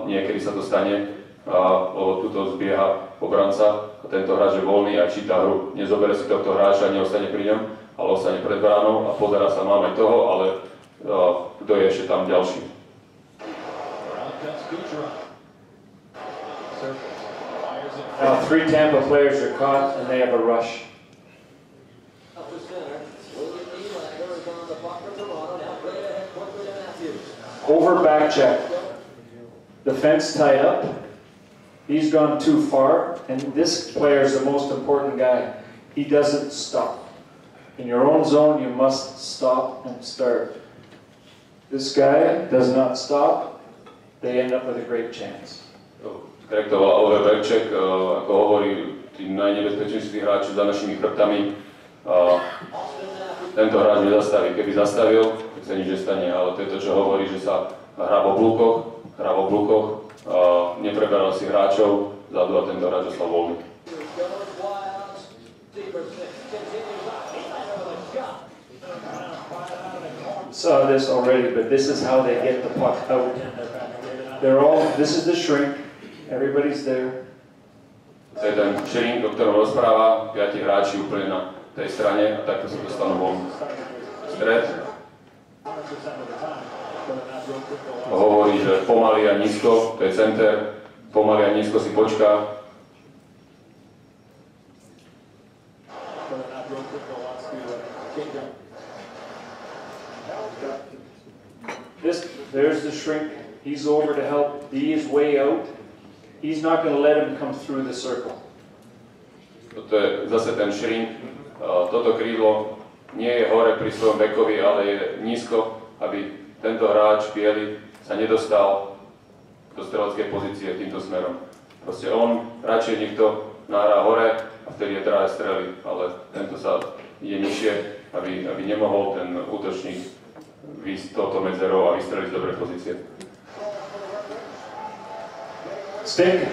Niekedy sa to stane, lebo tuto zbieha obranca a tento hráč je voľný a číta hru. Nezobere si tohto hráča, neostane pri ňom, ale ostane pred bránou a pozerá sa, máme toho, ale kto je ešte tam ďalší. Now 3 Tampa players are caught and they have a rush. Over back check. Defense tied up. He's gone too far, and this player is the most important guy. He doesn't stop. In your own zone, you must stop and start. This guy does not stop. They end up with a great chance. Korektoval over back check, ako hovorí tí najnebezpečnejší hráči za našimi chrbtami. Tento hráč nezastaví. Keby zastavil, tak sa nič nestane, ale to je to, čo hovorí, že sa hrá v oblúkoch nepreberal si hráčov vzadu a tento hráč ostal voľný. Saw this already, but this is how they get the puck out. This is the shrink, everybody's there. To je ten shrink, o ktorom rozpráva, 5 hráči úplne na tej strane a takto sa dostanú von. Stred. Hovorí, že pomaly a nízko, to je center, pomaly a nízko si počká. There's the shrink. He's over to help. D is way out. He's not going to let him come through the circle. Toto je zase ten shrink. Toto krídlo nie je hore pri svojom bekovi, ale je nízko, aby tento hráč biely sa nedostal do streleckej pozície týmto smerom. Proste on radšej niekto nahrá hore a vtedy je traja strely, ale tento sa ide nižšie, aby nemohol ten útočník výjsť touto medzerou a vystreliť z dobrej pozície. Stick.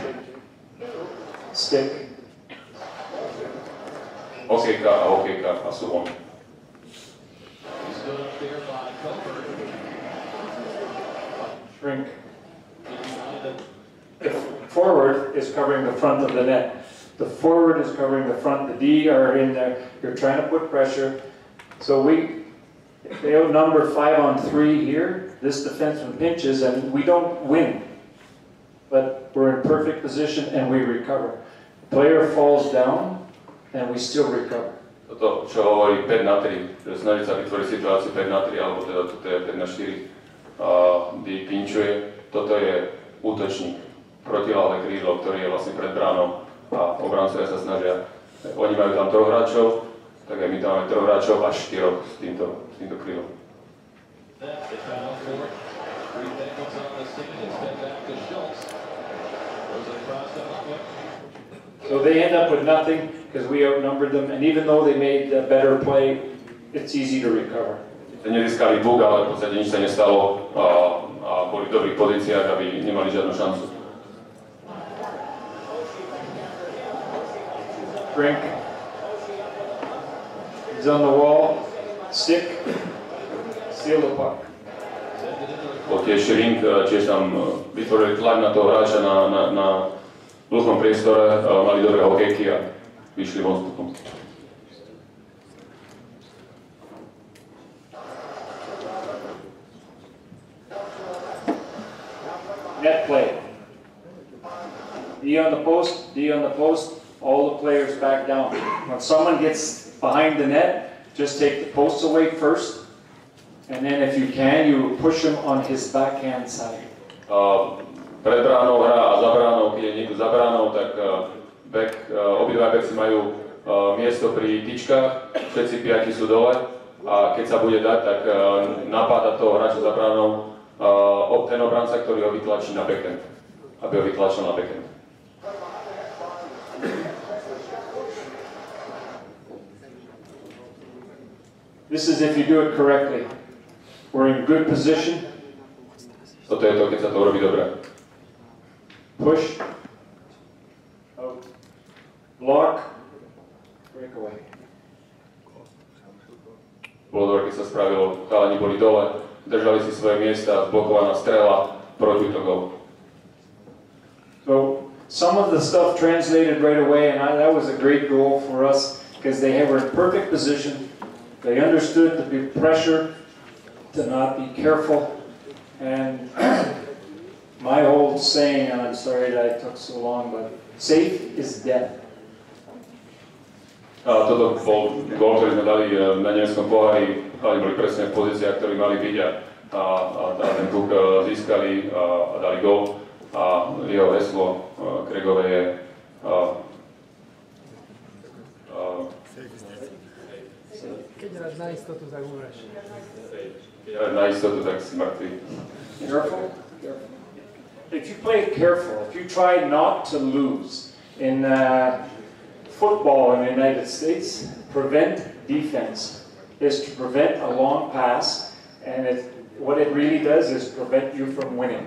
Stick. Hokejka a hokejka a sú on. Shrink. The forward is covering the front of the net. The forward is covering the front. The D are in there. You're trying to put pressure. So they outnumber 5-on-3 here. This defenseman pinches and we don't win. But we're in perfect position and we recover. The player falls down and we still recover. Toto, čo hovorí 5-3, že snaží sa vytvoriť situáciu 5-3, alebo teda toto je 5-4, kdy pinčuje. Toto je útočník, protiláhle krídlo, ktorý je vlastne pred bránou a obrancovia sa snažia. Oni majú tam 3 hráčov, tak aj my tam máme 3 hráčov až 4 s týmto krídlom. So they end up with nothing because we outnumbered them, and even though they made a better play, it's easy to recover. Nezískali buk, ale v podstate nič sa nestalo a boli v dobrých pozíciách, aby nemali žiadnu šancu. Drink. He's on the wall. Stick. Steal the puck. Tiež Rink, tiež tam vytvorili tlak na toho hráča na hluchom priestore, mali dobré hokejky a vyšli von vstupom. Net play. D on the post, D on the post, all the players back down. When someone gets behind the net, just take the posts away first, and then if you can, you push him on his backhand side. Pred bránou hrá a za bránou, keď je niekto za bránou, tak obidva beci majú miesto pri tyčkách, všetci 5 sú dole a keď sa bude dať, tak napáda toho hráča za bránou ten obranca, ktorý ho vytlačí na backhand, aby ho vytlačil na backhand. This is if you do it correctly. We're in good position. Toto je to, keď sa to urobí dobre. Push. Out. Block. Breakaway. Bolo dobre, keď sa spravilo, chalani boli dole, držali si svoje miesta, zblokovaná strela, protiútokov. So some of the stuff translated right away, and that was a great goal for us because they were in perfect position. They understood the big pressure, to not be careful, and my old saying, and I'm sorry that I took so long, but safe is death. Toto bol gól, ktorý sme dali na nemeckom pohári, ale boli presne v pozíciách, ktorí mali byť a ten puk získali a dali gól. A jeho heslo Gregové je keď hráš na istotu, tak umreš. Keď hráš na istotu, tak si mŕtvý. Careful, careful. If you play careful, if you try not to lose in football in the United States, prevent defense is to prevent a long pass, and what it really does is prevent you from winning.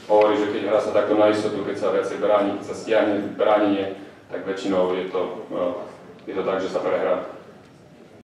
hovorí, že keď hrá sa takto na istotu, keď sa viacej bráni, keď sa stiahne bránenie, tak väčšinou je to tak, že sa prehrá.